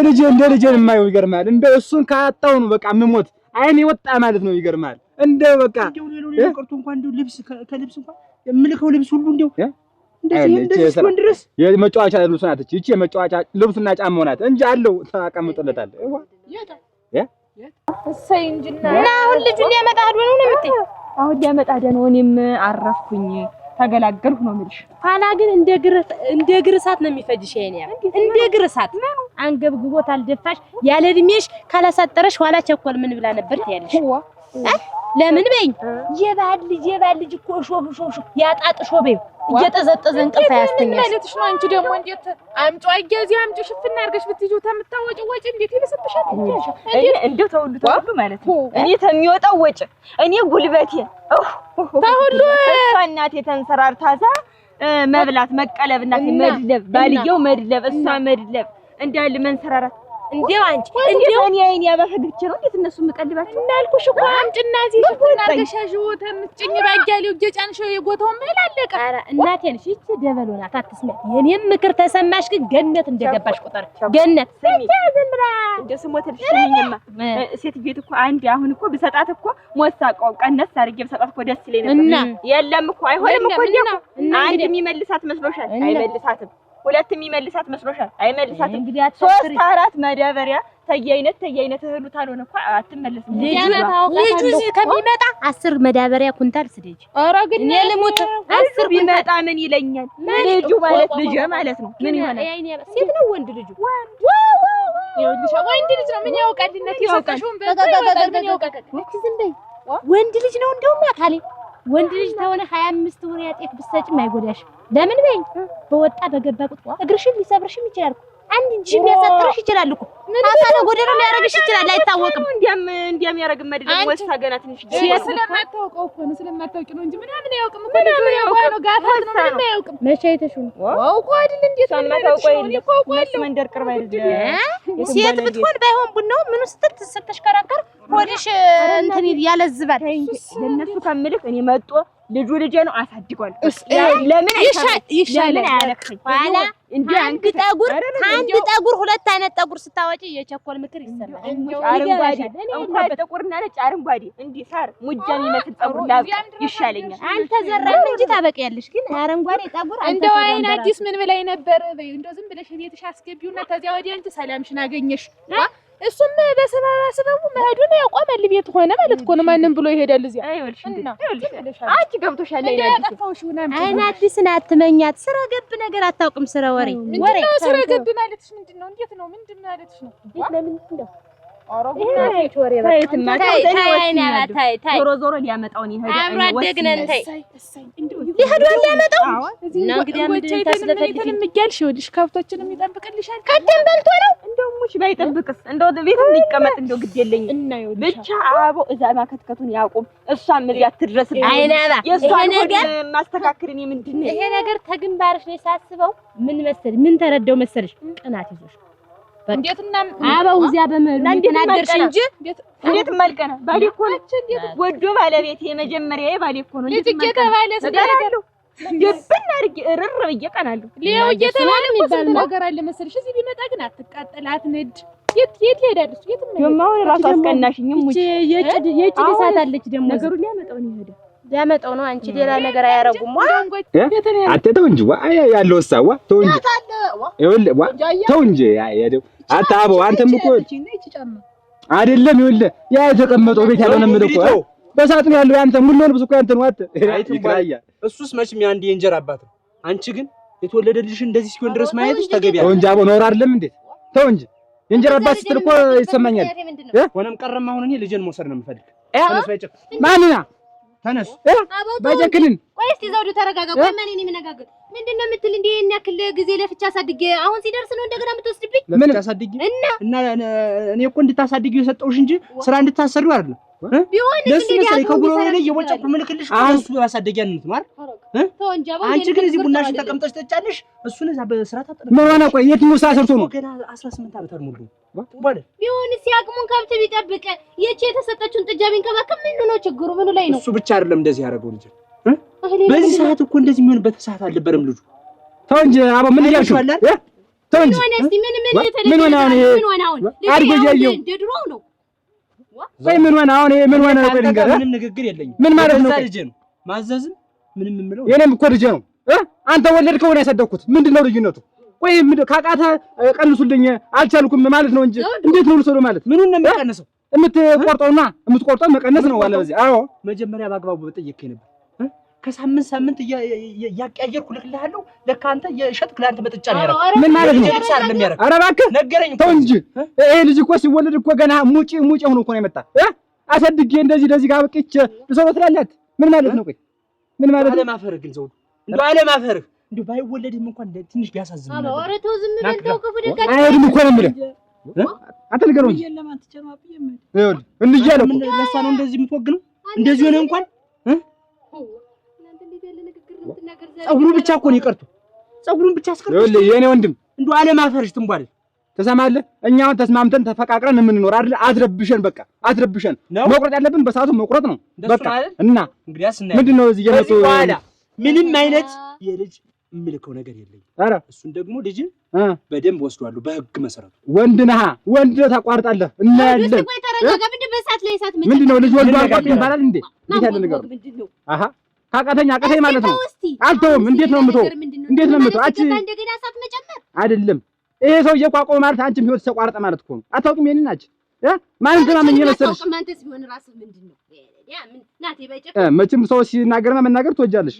ልጅ የማየው ይገርማል እንደ እሱን ካጣው ነው በቃ ምሞት አይኔ ወጣ ማለት ነው ይገርማል እንደ በቃ እንደው ቀርቶ እንኳን እንደው ልብስ ከልብስ እንኳን የምልከው ልብስ ሁሉ እንደው እንደዚህ እስኪሆን ድረስ የመጫወቻ ልብስ ናት እቺ የመጫወቻ ልብስና ጫማው ናት እንጂ አለው ተቀምጦለታል እሰይ እንጂና አሁን ልጁን ሊያመጣ ሄዶ ነው የምትይ አሁን ሊያመጣ ሄዶ ነው እኔም አረፍኩኝ ተገላገልኩ ነው የምልሽ ፋና ግን እንደ ግር እሳት ነው የሚፈጅሽ የኔ እንደ ግር እሳት አንገብግቦት አልደፋሽ ያለ እድሜሽ ካላሳጠረሽ ኋላ ቸኮል ምን ብላ ነበር ትያለሽ ለምን በይኝ የባል ልጅ እኮ ሾፍ ያጣጥሾ በይ እየተዘጠዘ እንቅልፍ ያስተኛሽ ማለትሽ ነው አንቺ ደግሞ እንዴት አምጪው አያዚ አምጪው ሽፍና አድርገሽ ብትይዙ ተምታወጪው ወጪ እንዴት ይለሰብሻል እንደው ተውሉ ማለት ነው እኔ ተሚወጣው ወጪ እኔ ጉልበቴ ተሁሉ እናቴ ተንሰራርታዛ መብላት መቀለብ እናቴ መድለብ ባልየው መድለብ እሷ መድለብ እንዳል መንሰራራት እንዴው አንቺ እንዴው እኔ አይኔ ያበፈግቼ ነው እንዴት እነሱ መቀልባቸው እንዳልኩሽ እኮ አምጪና እዚህ ሽፍና አድርገሻሽው ተምጭኝ ባያሌው እየጫንሽው የጎተው መላለቀ ኧረ እናቴ ነሽ እቺ ደበሎና ታትስማ የኔም ምክር ተሰማሽ ግን ገነት እንደገባሽ ቁጥር ገነት ስሚ ዘምራ እንደ ስሞትልሽ ስሚኝማ ሴት ቤት እኮ አንድ አሁን እኮ ብሰጣት እኮ ሞሳቀው ቀነስ አድርጌ ብሰጣት እኮ ደስ ይለኝ ነበር የለም እኮ አይሆንም እኮ አንድ የሚመልሳት መስሎሻል አይመልሳትም ሁለት የሚመልሳት መስሎሻል አይመልሳትም ሶስት አራት መዳበሪያ ተየአይነት እህሉ ታልሆነ እኮ አትመለስም ልጁ እዚህ ከሚመጣ 10 መዳበሪያ ኩንታል ስደጅ ኧረ ግን እኔ ልሙት 10 ቢመጣ ምን ይለኛል ልጁ ማለት ልጅ ማለት ነው ምን ይሆናል ሴት ነው ወንድ ልጁ ይኸውልሽ ወንድ ልጅ ነው ምን ያውቃልነት ይወቃሽውን ምን ያውቃል ዝም በይ ወንድ ልጅ ነው እንደውም አካሌ ወንድ ልጅ ተሆነ 25 ወር ያጤፍ ብትሰጪም አይጎዳሽም ለምን በይ በወጣ በገባ ቁጥቋ እግርሽን ሊሰብርሽም ይችላል አንድ እጅሽን ሊያሳጥርሽ ይችላል እኮ አካለ ጎደሎ ሊያረግሽ ይችላል አይታወቅም እንዲያም ያረግም አይደለም ወስታ ገና ትንሽ ስለማታውቀው እኮ ነው ስለማታውቂ ነው እንጂ ምናምን ያውቅም እኮ ልጅ ያውቀው ነው ጋፋት ነው ምንም አያውቅም መቼ አይተሽው አውቆ አይደል እንዴት ስለማታውቀው ይልቁ መንደር ቅርብ አይደል ሴት ብትሆን ባይሆን ቡናው ምኑ ስትሽከራከር ሆድሽ እንትን ያለዝባል ለነሱ ከምልክ እኔ መጥቶ ልጁ ልጄ ነው አሳድጓል ለምን ይሻላል አያለክኝ ኋላ እንዴ አንድ ጠጉር ሁለት አይነት ጠጉር ስታወጪ የቸኮል ምክር ይሰማል አረንጓዴ እንኳን ጥቁርና ነጭ አረንጓዴ እንዲህ ሳር ሙጃ የሚመስል ጠጉር ላብ ይሻለኛል አልተዘራም እንጂ ታበቂያለሽ ግን አረንጓዴ ጠጉር እንደው አይን አዲስ ምን ብላይ ነበር እንደው ዝም ብለሽ ቤትሽ አስገቢውና ከዚያ ወዲያ አንቺ ሰላምሽን አገኘሽ እሱም በሰባሰቡ መሄዱን ያቆማል ቤት ሆነ ማለት እኮ ነው ማንንም ብሎ ይሄዳል እዚያ አይወልሽ እንዴ አንቺ ገብቶሻል አይን አዲስን አትመኛት ስራ ገብ ነገር አታውቅም ስራ ወሬ ስራ ገብ ማለትሽ ምንድነው እንዴት ነው ምንድን ማለትሽ ነው ለምን እንደው ዞሮ ሊያመጣው ነው ይሄድ አብሮ አደግነን ታይ ሊሄዱ ሊያመጣው እና እንግዲህ ምንድን ታስለፈልፊን ምጃልሽ ይወልሽ ከብቶችንም ይጠብቅልሻል ቀደም በልቶ ነው እንደው ሙሽ ባይጠብቅስ እንደው ቤትም ሊቀመጥ እንደው ግድ የለኝም እና ይወልሽ ብቻ አቦ እዛ ማከትከቱን ያቆም እሷም እዚያ ትድረስልኝ አይናባ የእሷን ነገር ማስተካከልን ምንድን ነው ይሄ ነገር ተግንባርሽ ላይ ሳስበው ምን መሰለሽ ምን ተረዳው መሰለሽ ቅናት ይዞሽ እንዴትና አባው እዚያ በመሉ እንድናደርሽ እንጂ እንዴት መልቀና ባሌ እኮ ነው ወዶ ባለቤት የመጀመሪያዬ ባሌ እኮ ነው ልጅ እየተባለ ስለደረገው የብን አድርጌ እርር ብዬ ቀናለሁ ሌው እየተባለ እኮ ስንት ነገር አለ መሰልሽ እዚህ ቢመጣ ግን አትቃጠል አትነድ የት ይሄዳል እሱ የት ነው የማው ራሱ አስቀናሽኝም ሙጭ የጭድ ሰዓት አለች ደግሞ ነገሩ ሊያመጣው ነው አንቺ ሌላ ነገር አያረጉም አትተው እንጂ ያለው ሳዋ ተው እንጂ ይኸውልህ ተው እንጂ አታበው አንተም እኮ አይደለም ይኸውልህ ያ የተቀመጠው ቤት ያለው ነው የምልህ እኮ በሳጥን ያለው ያንተ ሙሉ ነው ብስ እኮ ያንተ ነው ይክራያ እሱስ መቼም ያንዴ የእንጀራ አባት ነው አንቺ ግን የተወለደልሽ እንደዚህ ሲሆን ድረስ ማየትሽ ተገቢ ተው እንጂ አበው ኖር አይደለም እንዴ ተው እንጂ የእንጀራ አባት ስትል እኮ ይሰማኛል ሆነም ቀረም አሁን እኔ ልጄን መውሰድ ነው የምፈልግ ማንና ተነስ ባይጨክንን ቆይ እስቲ ዘውዱ ተረጋጋ ቆይ ማን እኔ ምነጋገር ምንድነው የምትል እንዴ እና ያክል ጊዜ ለፍቻ አሳድጌ አሁን ሲደርስ ነው እንደገና የምትወስድብኝ ለፍቻ አሳድጌ እና እኔ እኮ እንድታሳድጊው የሰጠውሽ እንጂ ስራ እንድታሰሪው አይደለም ቢሆን እንዴ ከጉሮ ላይ የወጨቁ ምልክልሽ እሱ ማሳደጊያነት ማለት አንቺ ግን እዚህ ቡናሽን ተቀምጠሽ ተጫለሽ እሱን እዛ በስራ ታጠረ ምን ሆነ ቆይ የትኛው ስራ ሰርቶ ነው ገና 18 ዓመት አልሞሉ ባለ ቢሆን ሲያቅሙን ከብት ቢጠብቅ የቼ የተሰጠችውን ጥጃ ቢንከባከብ ምን ነው ችግሩ ምን ላይ ነው እሱ ብቻ አይደለም እንደዚህ ያደረገው ልጅ በዚህ ሰዓት እኮ እንደዚህ የሚሆንበት ሰዓት አልነበረም ልጁ ተው እንጂ አባ ምን ያልሽው ተው እንጂ ምን ሆነ አሁን አድጎ ያየው ድሮ ነው ወይ ምን ሆነ አሁን ምን ሆነ ነው ልንገር ምንም ንግግር የለኝም ምን ማለት ነው ልጅ ነው ማዘዝም ምንም የምለው የኔም እኮ ልጅ ነው አንተ ወለድከው ነው ያሳደግኩት ምንድነው ልዩነቱ ቆይ ካቃተ ቀንሱልኝ አልቻልኩም ማለት ነው እንጂ እንዴት ነው ልሰሩ ማለት ምኑን ነው የሚቀንሰው የምትቆርጠው መቀነስ ነው ዋለ በዚህ አዎ መጀመሪያ ባግባቡ በጠየቅከኝ ነበር ከሳምንት ያቀያየርኩ ልክልሃለሁ ለካ አንተ የሸጥክ ለአንተ መጥጫ ነው ያረክ ምን ማለት ነው ኧረ እባክህ ነገረኝ ተው እንጂ ይሄ ልጅ እኮ ሲወለድ እኮ ገና ሙጪ ሆኖ እኮ ነው የመጣ አሰድጌ እንደዚህ ጋር በቅቼ ልሰሩ ትላለህ ምን ማለት ነው ቆይ ምን ማለት ነው አለማፈርህ ግን ዘውዱ እንደው አለማፈርህ እንደው ባይወለድም እንኳን ትንሽ ቢያሳዝን አባ ኧረ ተው ዝም በል ተው ክፉ ደጋ አይሄድም እኮ ነው የምልህ አንተ ንገረው እንጂ ይኸውልህ እንያለው ምን ለሷ ነው እንደዚህ የምትወግነው እንደዚህ ሆነ እንኳን ጸጉሩ ብቻ እኮ ነው ይቀርቱ ጸጉሩን ብቻ አስቀርቱ ይኸውልህ የኔ ወንድም እንደው አለማፈርሽ ትንቧል ተሰማለህ እኛ አሁን ተስማምተን ተፈቃቅረን የምንኖር አይደል አትረብሸን በቃ አትረብሸን መቁረጥ ያለብን በሰዓቱ መቁረጥ ነው በቃ እና እንግዲያስ ምንድነው እዚህ የመጡ ምንም አይነት የልጅ ምልከው ነገር የለኝም ኧረ እሱን ደግሞ ልጅን በደንብ ወስዷለሁ በህግ መሰረቱ ወንድ ነህ ወንድ ታቋርጣለህ እና ያለ ቆይ ተረጋጋ ምንድነው ልጅ ወልዶ አቋርጥ ይባላል እንዴ እንዴት ያለ ነገር አሃ ካቃተኛ አቃተኝ ማለት ነው አልተውም እንዴት ነው የምትው አቺ እንደገና እሳት መጨመር አይደለም ይሄ ሰው እየቋቋመ ማለት አንቺም ህይወት ተቋርጠ ማለት እኮ ነው አታውቂም የኔን ናች ማን ተማመኝ መሰለሽ ማንተስ ቢሆን ራስህ ምንድነው ያ ምን ናቴ ባይጨክ መቼም ሰው ሲናገርና መናገር ትወጃለሽ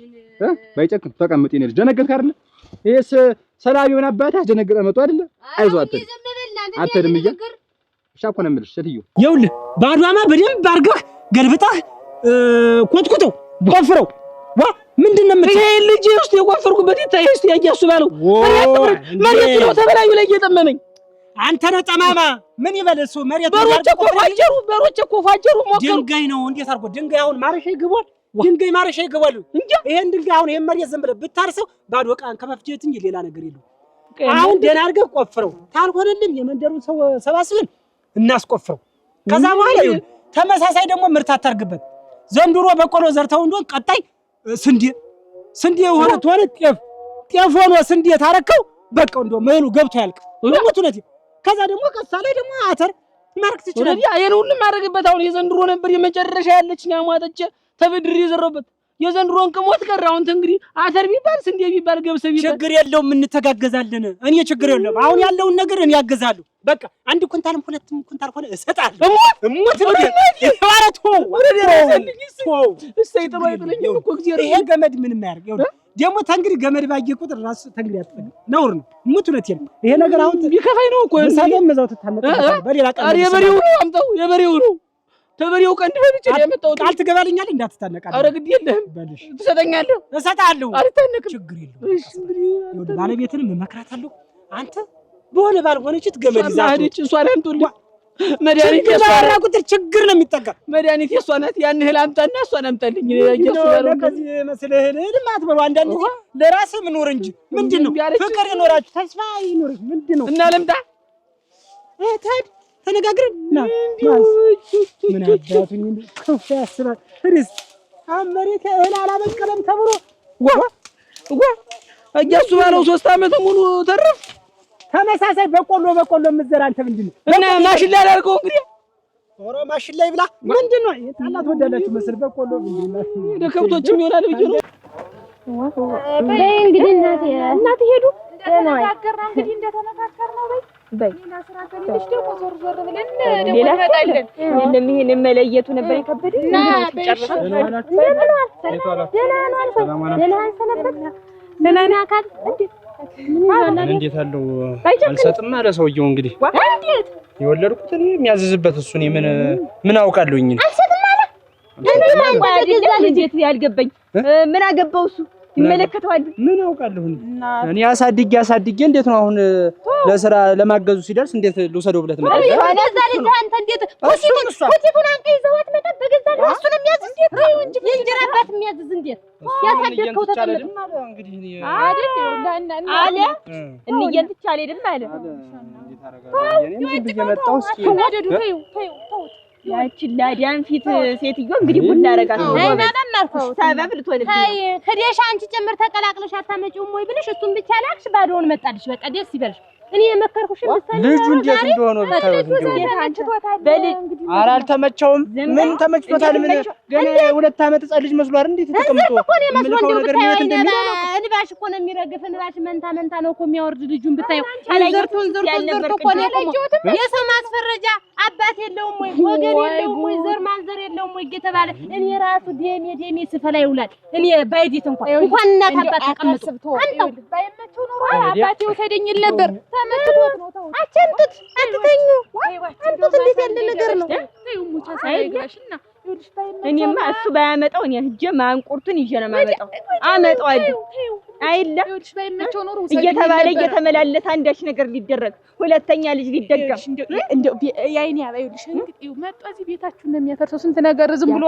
ባይጨክ ተቀምጥ የኔ ልጅ ደነገጥክ አይደል ይሄስ ሰላም ይሆን አባታ ደነገጠ መጥቶ አይደል አይዞህ አትሄድም ሻኮ ነው የምልሽ ሴትዮ ይኸውልህ ባዷማ በደንብ አድርገህ ገልብጠህ ኮትኩተው ቆፍረው ዋ ምንድነው ይሄ ልጅ ውስጥ የቆፈርኩበት ይታይ እስቲ ያያሱ ባለው መሬት ነው ተበላዩ ላይ እየጠመመኝ አንተ ነህ ጠማማ ምን ይበለሱ መሬት በሮች እኮ ፋጀሩ ሞከሩ ድንጋይ ነው እንዴት አድርጎ ድንጋይ አሁን ማረሻ ይገባል ድንጋይ ማረሻ ይገባል እንጂ ይሄን ድንጋይ አሁን ይሄን መሬት ዝም ብለህ ብታርሰው ባዶ ቃን ከመፍጀት እንጂ ሌላ ነገር የለው አሁን ደህና አድርገህ ቆፍረው ታልሆነልም የመንደሩን ሰው ሰባስበን እናስቆፍረው ከዛ በኋላ ይሁን ተመሳሳይ ደግሞ ምርት አታርግበት ዘንድሮ በቆሎ ዘርተው እንደሆነ ቀጣይ ስንዴ ሆነ ቶሎ ጤፍ ሆኖ ስንዴ ታረከው በቃ እንደው መሉ ገብቶ ያልቅ ለሞቱነት ከዛ ደግሞ ቀሳ ላይ ደግሞ አተር ማርክ ትችላለህ አይን ሁሉ ማረግበት አሁን የዘንድሮ ነበር የመጨረሻ ያለችኝ አሟጠጨ ተበድሪ የዘረበት የዘንድሮን ከሞት ቀር አሁን እንግዲህ አተር ቢባል ስንዴ ቢባል ገብሰ ቢባል ችግር የለውም እንተጋገዛለን እኔ ችግር የለውም አሁን ያለውን ነገር እኔ ያገዛለሁ በቃ አንድ ኩንታልም ሁለትም ኩንታል ሆነ እሰጣለሁ እሙት ነው ማለት ነው እሰይ ጥሩ አይጥለኝ እኮ እግዚአብሔር ይሄ ገመድ ምንም ያርግ ይኸው ደግሞ ተንግሪ ገመድ ባየ ቁጥር ራስ ተንግሪ ያጥፈኝ ነውር ነው እሙት ነው ይል ይሄ ነገር አሁን ቢከፋይ ነው እኮ ሰላም መዛው ተታነቀ በሌላ ቀን አረ የበሬው ነው አምጣው የበሬው ነው ተበሬው ቀን ደህብጭ ያመጣው ቃል ትገባልኛል እንዳትታነቃለህ አረ ግድ የለህም ባልሽ ትሰጠኛለህ እሰጣለሁ አልታነቅም ችግር የለውም እሺ እንግዲህ ባለቤትንም መከራታለሁ አንተ በሆነ ባልሆነችት ገመድ ይዛት እሷን አምጡልኝ መድኃኒት የሷና ቁጥር ችግር ነው የሚጠጋ መድኃኒት የሷናት ያን እህል አምጣና እሷን አምጣልኝ እየሱ ያለው ከዚህ መስለህ ልማት በሉ አንዳንዴ ለራስህ ምኖር እንጂ ምንድነው ፍቅር ይኖራችሁ ተስፋ ይኖርህ ምንድነው እና ለምጣ ታድ ተነጋግረን ና ምን አባቱኝ ከፍ ያስባል ፍሪስ አመሬት እህል አላበቀለም ተብሎ እያሱ ባለው 3 ዓመት ሙሉ ተረፍ ተመሳሳይ በቆሎ የምትዘራ አንተ ምንድነው እና ማሽላ ያላልከው እንግዲህ ኦሮ ማሽላ ይብላ ምንድነው የጣላት ወዳላችሁ መስል በቆሎ ምንድነው ለከብቶችም ይሆናል ብዬ ነው በይ እንግዲህ እናቴ ሄዱ ተነጋገርና እንግዲህ እንደተነጋገርነው በይ ሌላ ስራ ከሌለሽ ደግሞ ዞር ብለን ደግሞ እንመጣለን የለም ይሄን መለየቱ ነበር የከበደኝ እንዴት አለው አልሰጥም አለ ሰውየው እንግዲህ እንዴት የወለድኩት እኔ የሚያዝዝበት እሱ እኔ ምን አውቃለሁኝ አልሰጥም አለ እኔ ማን እንዴት ያልገባኝ ምን አገባው እሱ ይመለከተዋል ምን አውቃለሁ እኔ አሳድጌ እንዴት ነው አሁን ለስራ ለማገዙ ሲደርስ እንዴት ልውሰደው ብለህ ትመጣለህ? ወደዛ ልጅ አንተ እንዴት ኮቲቱን አንተ ይዘዋት መጣ በገዛ ነው እሱን የሚያዝ እንዴት ነው እንጂ የእንጀራ አባት የሚያዝ እንዴት ያሳደግከው ተቀመጥ እንግዲህ አይደል አለ እንየን ትቻለ አይደል ማለት እንዴት አረጋለሁ እኔ ብዬ መጣሁ እስኪ ወደዱ ተው ያቺ ላዲያን ፊት ሴትዮ እንግዲህ ቡላ አረጋት አይ ማናናርኩሽ ሰበብ ልትወልድ አይ ከዲያሽ አንቺ ጨምር ተቀላቅለሽ አታመጪውም ወይ ብለሽ እሱን ብቻ ላክሽ ባዶውን መጣልሽ በቃ ደስ ይበልሽ እኔ የመከርኩሽ ምሳሌ ልጁ እንዴት እንደሆነ ብታዩት በልጅ ኧረ አልተመቸውም ምን ተመችቶታል ምን ገና 2 ዓመት ህፃን ልጅ መስሏል እንዴት ተቀምጦ ምልከው ነገር ምን እንባሽ እኮ ነው የሚረግፍ እንባሽ መንታ ነው እኮ የሚያወርድ ልጁን ብታየው አላየቱን ዘርቶ እኮ ነው የሰው ማስፈረጃ አባት የለውም ወይ ወገን የለውም ወይ ዘር ማንዘር የለውም ወይ እየተባለ እኔ ራሱ ደሜ ስፈላ ይውላል እኔ ባይዲት እንኳን እናት አባት ተቀምጦ አንተው ባይመቸው ነው አባቴ ወሰደኝ ነበር ተመትቶት ነው ተው አቸንቱት አትተኙ አንቱት እንዴት ያለ ነገር ነው ተይው ሙቻ ሳይጋሽና ይኸውልሽ ባይመቸው እኔማ እሱ ባያመጣው እኔ ሂጄ ማንቁርቱን ይዤ ነው ማመጣው አመጣዋለሁ አይላ ይኸውልሽ ባይመቸው ነው እየተባለ እየተመላለሰ አንዳች ነገር ሊደረግ ሁለተኛ ልጅ ሊደገም እንደው ያይኔ ይኸውልሽ እንግዲህ መጣ እዚህ ቤታችሁን ነው የሚያፈርሰው ስንት ነገር ዝም ብሎ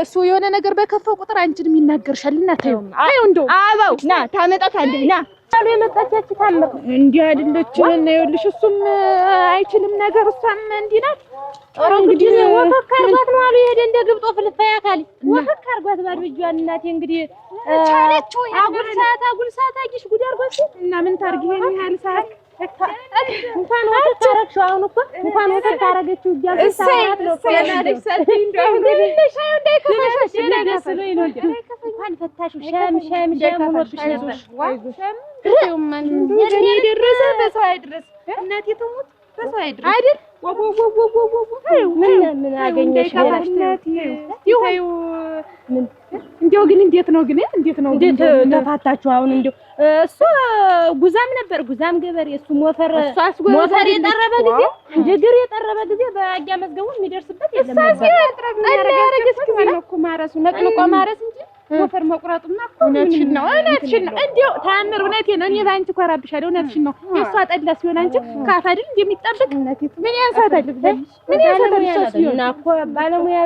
እሱ የሆነ ነገር በከፈው ቁጥር አንቺንም ይናገርሻልና ተይው እንደው አባው ና ታመጣታለህ ና አሉ የመጣቻች ታምር እንዲህ አይደለች እና ይኸውልሽ እሱም አይችልም ነገር እሷም እንዲህ ናት ጦር እንግዲህ ወፈክ አርጓት ነው አሉ ይሄደ እንደ ግብጦ ፍልፋያ ካሊ ወፈክ አርጓት ባዶ እጇን እናቴ እንግዲህ ቻለች ወይ አጉል ሰዓት አጊሽ ጉድ አርጓት እና ምን ታርጊ ይሄን ያህል ሰዓት እንኳን ወተት ታረግሽው አሁን እኮ እንኳን ወተት ታረገችው እያልኩ ሰዓት ነው ያናደሽ ሰዓት እንደው እንግዲህ ሻዩ እንዳይከፋሽ ደስ ነው ነው እንኳን ፈታሽው ሻም ሆኖብሽ ነበር ሻም ማን የደረሰ በሰው አይድረስ እናቴ ትሙት በሰው አይድረስ አይደል ምን አገኘሽ እናቴ ይኸው ምን እንደው ግን እንዴት ነው ተፋታችሁ አሁን እንደው እሱ ጉዛም ነበር ጉዛም ገበሬ እሱ ሞፈር የጠረበ ጊዜ ጅግር የጠረበ ጊዜ በአጊያ መዝገቡ የሚደርስበት የለም ያረገስ ጊዜ ነው እኮ ማረሱ ነቅልቆ ማረስ እንጂ ሞፈር መቁረጡማ እኮ እውነትሽን ነው እንደው ታምር እውነቴን ነው እኔ ባንቺ ኮራብሻለሁ እውነትሽን ነው የእሷ ጠላ ሲሆን አንቺ ካፍ አይደል እንደሚጣበቅ ምን ያንሳታል ምን ያንሳታል እና እኮ ባለሙያ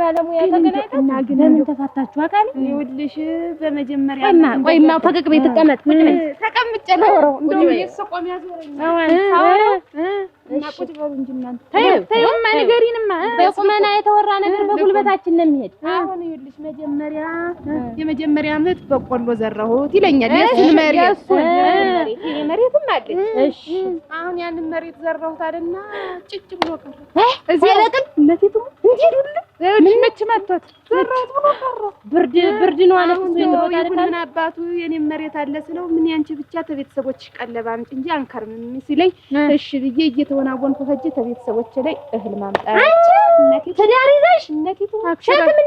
ተገናኝተን እና ግን ለምን ተፋታችሁ አቃል ይኸውልሽ በመጀመሪያ እና ቆይማ ፈቀቅ ቤት ተቀመጥ ተቀምጨለሁ እንደው የሰቆም ያዞረኝ እና ቁጭ በሉ እንጂ እናንተ ተይውማ ንገሪንማ በቁመና የተወራ ነገር በጉልበታችን ነው የሚሄድ አሁን ይኸውልሽ የመጀመሪያ ዓመት በቆሎ ዘራሁት ይለኛል የሱን መሬትም አለ እሺ አሁን ያንን መሬት ዘራሁት አይደልና ጭጭ ብሎ ቀረ እዚህ ለቅም እነቲቱ እንዲዱል ምን መች መጥቷት ዘራሁት ብሎ ቀረ ብርድ ነው አለ እሱ የተወጣ አይደል አባቱ የኔም መሬት አለ ስለው ምን ያንቺ ብቻ ተቤተሰቦች ቀለባ አምጪ እንጂ አንከርም ሲለኝ እሺ ብዬ እየተወናወንኩ ሄጄ ተቤተሰቦች ላይ እህል ማምጣት እነቲቱ ትዳር ይዘሽ እነቲቱ ሸክም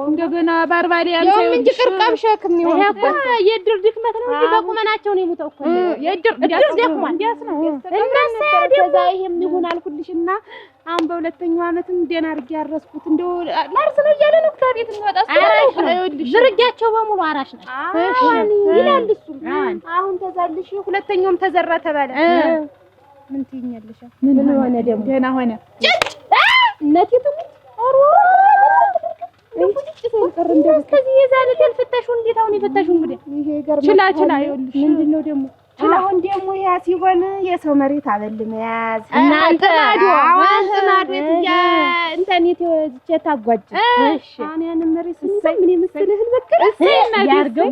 እንደገና ባርባሪያ ያንቺ እንጂ ቅርቃም ሸክም ነው እኮ የድር ድክመት ነው እንጂ በቁመናቸው ነው የሞተው እኮ የድር ደክሟል እንዴት ነው እናሳ ከዛ ይሄም ይሁን አልኩልሽና አሁን በሁለተኛው ዓመትም ደና አርጌ ያረስኩት እንደው ላርስ ነው እያለ ነው ከቤት እንወጣ ዝርጋቸው በሙሉ አራሽ ናቸው እሺ ይላል እሱ አሁን ተዛልሽ ሁለተኛውም ተዘራ ተባለ ምን ትይኛለሽ ምን ሆነ ደግሞ ደና ሆነ እነቲቱ አሮ እስከዚህ የዛለ ተልፍተሽው እንዴት አሁን ይፈተሽው እንግዲህ ይሄ ገርማ ችላ ይኸውልሽ ምንድነው ደግሞ አሁን ደግሞ ያ ሲሆን የሰው መሬት አበል መያዝ እናንተ ማድረግ ያ ኢንተርኔት ታጓጅ አሁን ያን መሬት ሲሰጥ ምን ይመስልህ በቀር ያርገው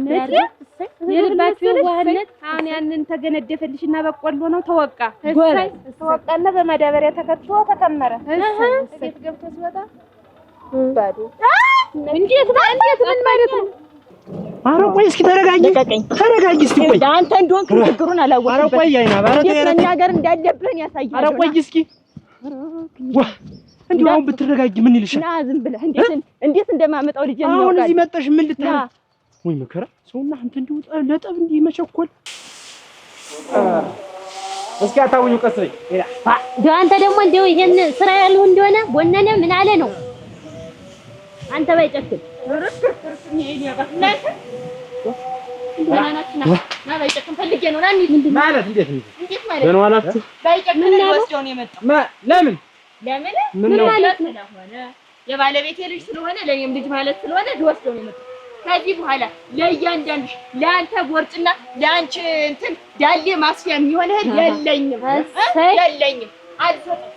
የልባችሁ ዋህነት አሁን ያንን ተገነደፈልሽና በቆሎ ነው ተወቃና በማዳበሪያ ተከትቶ ተከመረ እቤት ገብቶ ሲወጣ ባዶ እንዴት ምን ማለት ነው? ኧረ ቆይ እስኪ ተረጋጊ እስኪ ቆይ አንተ እንደሆንክ ችግሩን አላወቅም። ኧረ ቆይ አይና ባረተ የኛ ሀገር እንዳለብህን ያሳያል። ኧረ ቆይ እስኪ እንደው አሁን ብትረጋጊ ምን ይልሻል? ና ዝም ብለህ እንዴት እንደማመጣው ልጅ ነው። አሁን እዚህ መጣሽ ምን ልታረግ? ወይ መከራ ሰውና አንተ እንደው ለጠብ እንዲህ መቸኮል እስኪ አታውኙ ቀስ በይ። አንተ ደግሞ እንደው ይሄን ስራ ያለው እንደሆነ ወነነ ምን አለ ነው አንተ ባይጨክል ማለት እንዴት ነው አላችሁ? ለምን ምን ማለት ስለሆነ የባለቤቴ ልጅ ስለሆነ ለኔም ልጅ ማለት ስለሆነ ልወስደው ነው የመጣው። ከዚህ በኋላ ለእያንዳንድሽ ለአንተ ቦርጭና ለአንቺ እንትን ዳሌ ማስፊያ የሚሆን የለኝም አልሰጥም።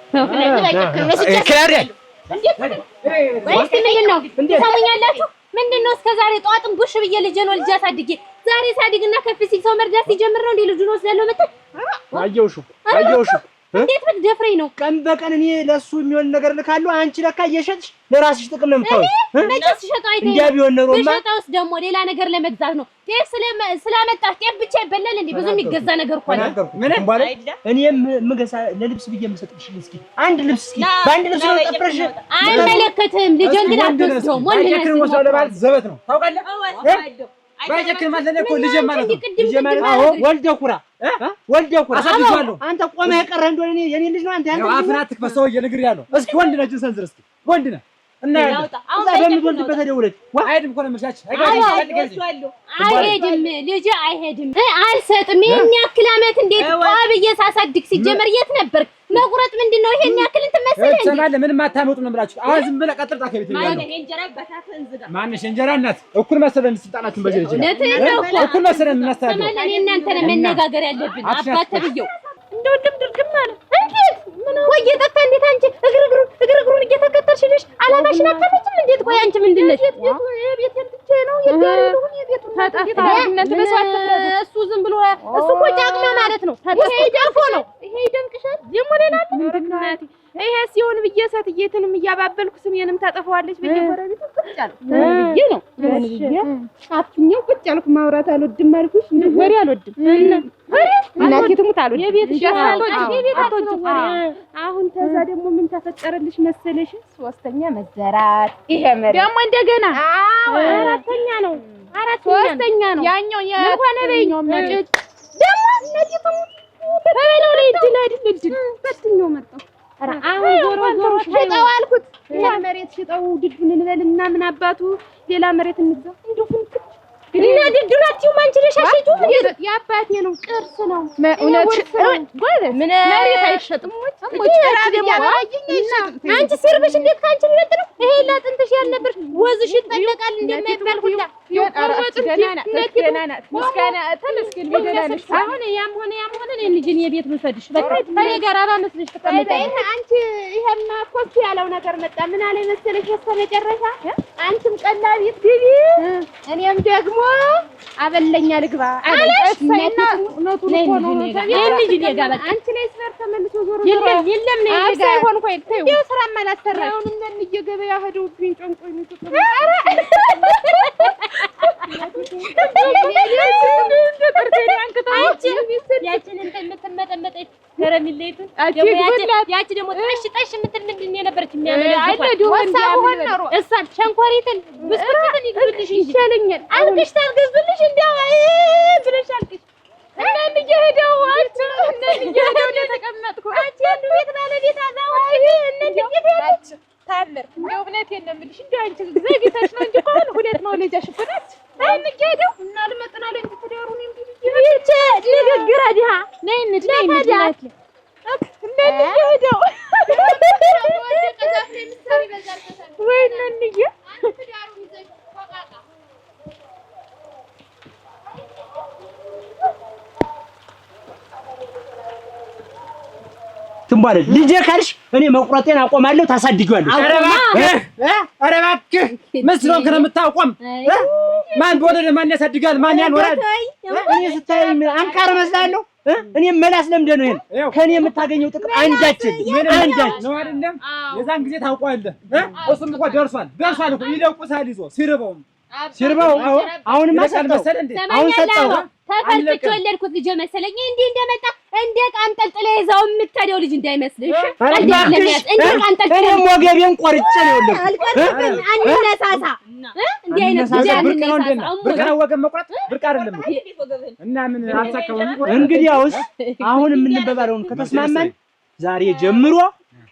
ትሰሙኛላችሁ? ምንድነው እስከዛሬ ጠዋትም ቡሽ ብዬ ልጄ ነው ልጅ አሳድጌ ዛሬ ሳድግና ከፍ ሲል ሰው መርዳት ሲጀምር ነው እንዴ ልጁን ወስዳለሁ መጣ? አየውሽ እንዴት ብትደፍረኝ ነው? ቀን በቀን እኔ ለሱ የሚሆን ነገር ልካለሁ። አንቺ ለካ እየሸጥሽ ለራስሽ ጥቅም ነው የምታውይ። መቼስ ሲሸጠው አይተኸኝ እንዴ? ቢሆን ነው ሲሸጠውስ ደግሞ ሌላ ነገር ለመግዛት ነው። ጤፍ ስላመጣሽ ጤፍ ብቻ ይበላል እንዴ? ብዙ የሚገዛ ነገር እኮ ነው። ምን ባለ እኔም ምገዛ ለልብስ ብዬ የምሰጥሽ እስኪ አንድ ልብስ እስኪ በአንድ ልብስ ነው ጠፍረሽ አይመለከትም። ልጅን ግን አትወስደውም። ወንድ ነው ማለት ዘበት ነው ታውቃለህ? ባይጀክር ማለት ነው እኮ ልጅ ማለት ነው። ልጅ ማለት ነው ወልደህ ኩራ አሳድጓለሁ። አንተ ቆመህ የቀረህ እንደሆነ እኔ የኔ ልጅ ነው አንተ ያንተ አፍና አትክፈት። ሰውዬ ነግሬሃለሁ። እስኪ ወንድ ነህ ሰንዝር እስኪ ወንድ ነህ እና እዛ በምትወልድበት ደውለህ አይሄድም እኮ ነው የምልሽ። አይሄድም ልጅ አይሄድም። አልሰጥም። ይሄን ያክል አመት እንዴት ብዬ ሳሳድግ ሲጀመር የት ነበር? መቁረጥ ምንድነው? ይሄን ያክል እንትን መሰለኝ እንዴ ምንም አታመጡ ነው የምላችሁ። አሁን ዝም ብለህ ቀጥታ ከቤት ነው ያለው። ማንሽ እንጀራ እናት እኩል መሰለን ስልጣናችን በዚህ ልጅ እኩል መሰለን እናስተዳድረው። እኔ እናንተ ነን መነጋገር ያለብን። አባት ተብየው እንደው ድርግም ማለት እንዴት ምን ወይ የጠፋ እንዴት አንቺ እግርግሩን እየተከተልሽልሽ አላማሽን አታፈጭም? እንዴት ቆይ አንቺ ምንድን ነሽ? የቤት እንትቼ ነው የዳሩን የቤቱ ተጣጣነት በሷት እሱ ዝም ብሎ እሱ እኮ ጫቅማ ማለት ነው። ይሄ ደርፎ ነው። ይሄ ይደንቅሻል። ደግሞ ሌላ ምንድነው? ይሄ ሲሆን ብዬ ሰትየትንም እያባበልኩ ስሜንም ታጠፋዋለች ብዬ ጎረቤት ቁጭ አልኩ ብዬ ነው ብዬ አፍኛው ቁጭ አልኩ። ማውራት አልወድም አልኩሽ። ወሬ አልወድም እናቴ ትሙት አልወድም። የቤት አቶች አሁን ተዛ ደግሞ ምን ተፈጠረልሽ መሰለሽ? ሶስተኛ መዘራት ይሄ መሬት ደግሞ እንደገና አራተኛ ነው ሶስተኛ ነው ያኛው የሆነ በይኛው መጭ ደግሞ እናቴ ትሙት በለው ላይ ድል በትኛው መጣው አሁን ዞሮ ሽጠው አልኩት። ያ መሬት ሽጠው ድዱን እንበልና ምን አባቱ ሌላ መሬት እንግዛ እንደው ፍንክ እና ድዱናችሁ ማንቺ ለሻሽቱ የአባቴ ነው ቅርስ ነው እውነት ጎበዝ ምን መሬት አይሸጥም አንቺ ሲርብሽ እንዴት ካንቺ ሊወጥ ነው? ይሄ ላጥንትሽ ያልነበርሽ ወዝሽ ይጠለቃል እንደማይባል ሁላ ምስጋና ተመስገን ቢደናልሽ። አሁን ያም ሆነ እኔ ልጅን የቤት ልውሰድሽ በቃ ከኔ ጋር አባመስልሽ ተቀመጠ። አንቺ ይሄማ ኮፍ ያለው ነገር መጣ። ምን አለ መሰለሽ በስተመጨረሻ አንቺም ቀላ ቤት ግቢ እኔም ደግሞ አበለኛ ልግባ አለሽ። እውነቱን እኮ ነው። ልጅ እኔ ጋር በቃ አንቺ ላይ ስበር ተመልሶ ዞሮ የለም ነው ይሄ ጋር ሳይሆን ቆይ ተይው ስራማ አላሰራሽ። አሁን እንደን እየገበያ ሄደውብኝ ጨንቆኝ ነው ተቀበል ያቺን የምትመጠመጠች ከረሚሌቱን ያቺ ደግሞ ጠሽ የምትል ምንድን ነው የነበረች የሚያመለክተው እሷን ሸንኮሪትን ብስኩትን ይግብልሽ ይሻለኛል አልቅሽ ታልገዝልሽ እንዲያው ብለሽ አልቅሽ እናን እየሄደው አንቺ እናን እየሄደው ለተቀመጥኩ አንቺ ያሉ ቤት ባለቤት አዛውት እናን እየሄደች ታምር እንደው እውነቴን ነው የምልሽ እንደው አንቺ ዘግይተሽ ነው እንጂ ከሆነ ሁለት መውለጃሽ እኮ ናት። አሁን እየሄደው እና ልመጥና ላይ ትዳሩን እንዴ ይቺ ንግግር አዲሃ ነይ እንዴ እናት እናን እየሄደው ወይ እናንዬ ትዳሩን ይዘሽ ቆቃቃ በኋላ ልጄ ካልሽ እኔ መቁረጤን አቆማለሁ። ታሳድጊዋለሽ። ኧረ እባክህ መስሎህ ነው የምታቆም? ማን በወለደ ማን ያሳድጋል? ማን ያኖራል? እኔ ስታይ አንካር መስላለሁ። እኔ መላስ ለምንድን ነው ይሄን ከኔ የምታገኘው ጥቅም አንዳች ነው አይደለም? የዛን ጊዜ ታውቀዋለህ። እሱም እኮ ደርሷል እኮ ይለቁሳል ይዞ ሲርበው አሁንማ ሰጠው። አሁን ሰጠው። ተፈልፍቼ ወለድኩት ልጅ መሰለኝ። እንዴ እንደመጣ እንደ ቃንጠልጥለ ይዛው የምትሄደው ልጅ እንዳይመስልሽ። እንደ ቃንጠልጥለ ወገቤን ቆርጬ ነው የወለድኩት። አልቆርጥም። አንነሳሳ እንዴ አይነት ብርቅ ነው ወገን መቁረጥ ብርቅ አይደለም እና ምን አሳከበው። እንግዲያውስ አሁን የምንበባለውን ከተስማማን ዛሬ ጀምሮ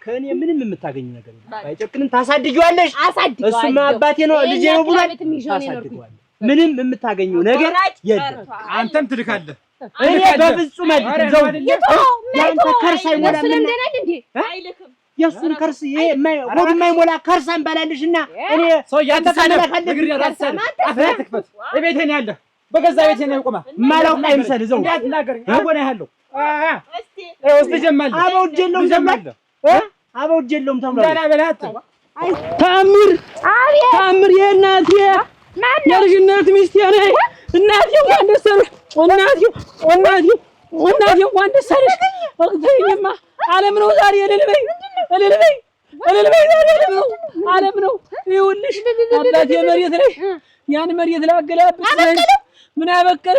ከኔ ምንም የምታገኝ ነገር የለም። ባይጨክንም ታሳድጊዋለሽ። እሱማ አባቴ ነው ልጄ ነው ብሏል። ታሳድጊዋለሽ። ምንም የምታገኘው ነገር የለም። አንተም ትልካለህ። እኔ በፍጹም አይደለም። ያንተ ከርስ አይሞላም እንዴ? የሱን ከርስ ይሄ ሆድ የማይሞላ ከርስ አንባላለሽና እኔ ሰው ያንተ ታነካለህ። አፍራትክፈት እቤቴ ነው ያለህ። በገዛ ቤቴ ነው ቆማ ማላውቅ አይምሰል ዘው እንዳትናገር ያጎና ያለው እስቲ ጀማል አበው ጀሎም ጀማል አበው ጀሎም ተብሏል። ዳና በላት ታምር የእናቴ የልጅነት ሚስቴ ነኝ። እናቴ እንኳን ደስ አለሽ። እናቴ እንኳን ደስ አለሽ። ወቅተኝማ ዓለም ነው ዛሬ እልል በይ ዛሬ ዓለም ነው። ይኸውልሽ አባቴ መሬት ላይ ያን መሬት ላገላብጥ ምን አበቀለ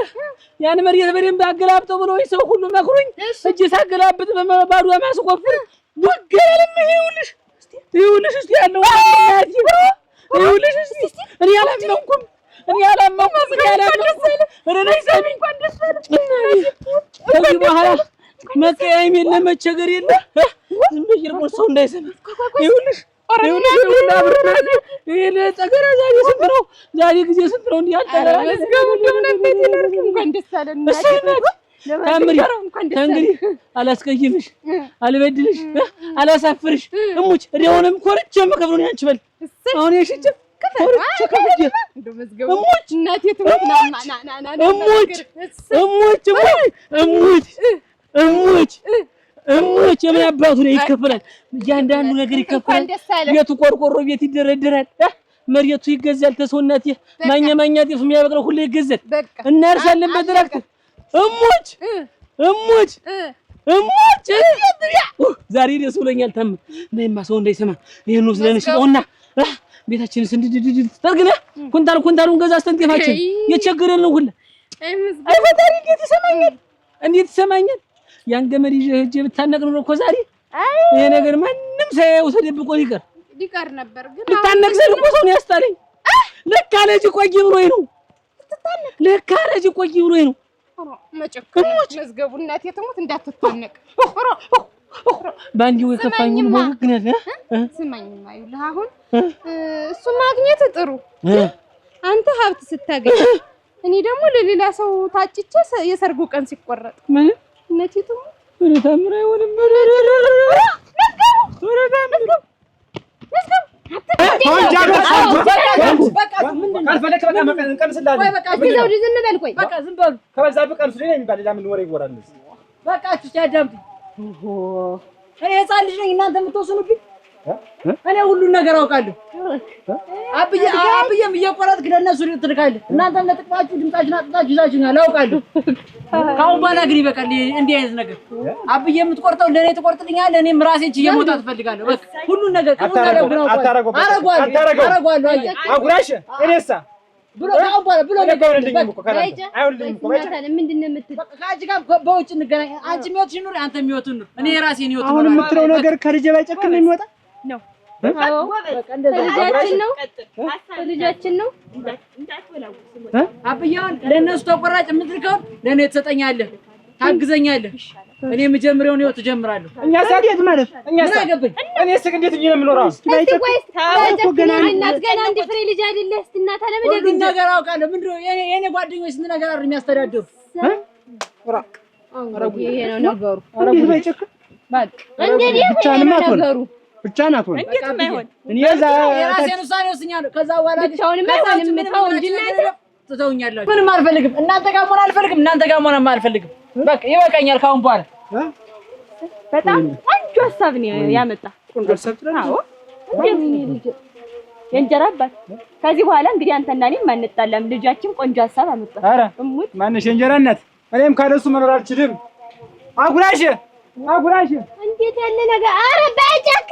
ያን መሬት በደንብ አገላብጠው ብሎ ሰው ሁሉ መክሮኝ እጅ ሳገላብጥ በባዶ ማስቆፍር ወገለም። ይኸውልሽ እስቲ ያለው እናቴ ይኸውልሽ እስቲ እኔ አላመንኩም። ረነይ ሰሚኝ እንኳን ደስ አለሽ። ከዚህ በኋላ መቀያየም የለ መቸገር የለ። ዝም ብዬሽ ነው ሰው እንዳይሰማ። ይኸውልሽ ይሄን ጸገራ ዛሬ ስንት ነው? ዛሬ ጊዜ ስንት ነው? እንዲህ አልጠራ እንኳን ደስ አለን። ታምሪ እንግዲህ አላስቀይምሽ፣ አልበድልሽ፣ አላሳፍርሽ። እሙች እደውንም ኮርቼ መከብሩን ያንቺ በል አሁን የሽጭ እሙች የምን አባቱ ነው ይከፈላል። እያንዳንዱ ነገር ይከፈላል። ቤቱ ቆርቆሮ ቤት ይደረደራል። መሬቱ ይገዛል። ተሰውነት ማኛ ጤፍ የሚያበቅለው ሁሉ ይገዛል። እናርሳለን በትራክተር። እሙች ዛሬ ደስ ብሎኛል። ታምር ነይማ ሰው እንዳይሰማ ይሄን ነው ስለንሽውና ቤታችንን እንድድድድ ተርግና ኩንታሉን ገዛ አስተንጤፋችን የቸገረን ነው ሁላ። አይ ፈጣሪ እንዴት ይሰማኛል? ያን ገመድ ይዤ ሂጅ ብታነቅ ነው እኮ ዛሬ ይሄ ነገር ማንም ሳይው ተደብቆ ሊቀር ነበር። ግን ብታነቅ ዘል እኮ ሰው ነው ያስጣለኝ። ለካ ልጅ ቆይ ብሎኝ ነው። መዝገቡ እናቴ ትሙት እንዳትታነቅ ባንዲው የከፋኝን ወግነህ ስማኝ ማይልህ አሁን እሱ ማግኘት ጥሩ አንተ ሀብት ስታገኝ እኔ ደግሞ ለሌላ ሰው ታጭቼ የሰርጉ ቀን ሲቆረጥ ምን እናቴ ትሙት ወደ ታምራ አይሆንም። እኔ ህፃን ልጅ ነኝ እናንተ የምትወስኑብኝ? እኔ ሁሉን ነገር አውቃለሁ። አብዬም እየቆረጥክ ለእነሱ ትልካለህ። እናንተም ለጥቅማችሁ ድምጻችሁን አጥታችሁ ይዛችሁኛል አውቃለሁ። ከአሁን በኋላ ግን ይበቃል እንዲህ አይነት ነገር። አብዬ የምትቆርጠው ለእኔ ትቆርጥልኛለህ፣ እኔም ራሴን ችዬ መውጣት እፈልጋለሁ። በቃ ሁሉን ነገር አረጓለሁ። አጉራሽ እኔሳ ብሎ ምንድን ነው የምትል? ከአንቺ ጋር በውጭ እንገናኝ። አንቺ የሚወትሽን ኑሪ፣ አንተ የሚወትን ኑር። እኔ የራሴን ህይወት አሁን የምትለው ነገር ከልጄ ባይጨክን ነው የሚወጣ ነው። ልጃችን ነው። አብያውን ለእነሱ ተቆራጭ የምትልከውን ለእኔ ትሰጠኛለህ፣ ታግዘኛለህ። እኔ የምጀምረውን ህይወት እጀምራለሁ። እኛ ሳዲት ማለት ምን አገባኝ? እኔ እስኪ እንዴት ነው የምኖረው? ገና አንድ ፍሬ ልጅ አይደለህ? እስቲ እናት አለ ሁሉን ነገር አውቃለሁ። ምንድን ነው የእኔ ጓደኞች ስንት ነገር አይደል የሚያስተዳድሩ? ይሄ ነው ነገሩ። እንዴት ባይጨክን እንግዲህ ነገሩ ብቻ ናት ሆነ እኔ የራሴን ውሳኔ ወስኛለሁ። ከዛ በኋላ ብቻውንም አይሆንም። ተው እንጂ እናንተ ትተውኛላችሁ። ምንም አልፈልግም። እናንተ ጋር መሆን አልፈልግም። እናንተ ጋር መሆን አልፈልግም። በቃ ይበቃኛል ካሁን በኋላ በጣም አንድ ቆንጆ ሀሳብ ነው ያመጣ። ቆንጆ ሀሳብ ትላለህ? አዎ ልጅ የእንጀራ አባት። ከዚህ በኋላ እንግዲህ አንተና እኔም አንጣላም። ልጃችን ቆንጆ ሀሳብ አመጣ። ኧረ ማነሽ የእንጀራ እናት? እኔም ካለሱ መኖር አልችልም። አጉራሽ እንዴት ያለ ነገር! ኧረ በጨክ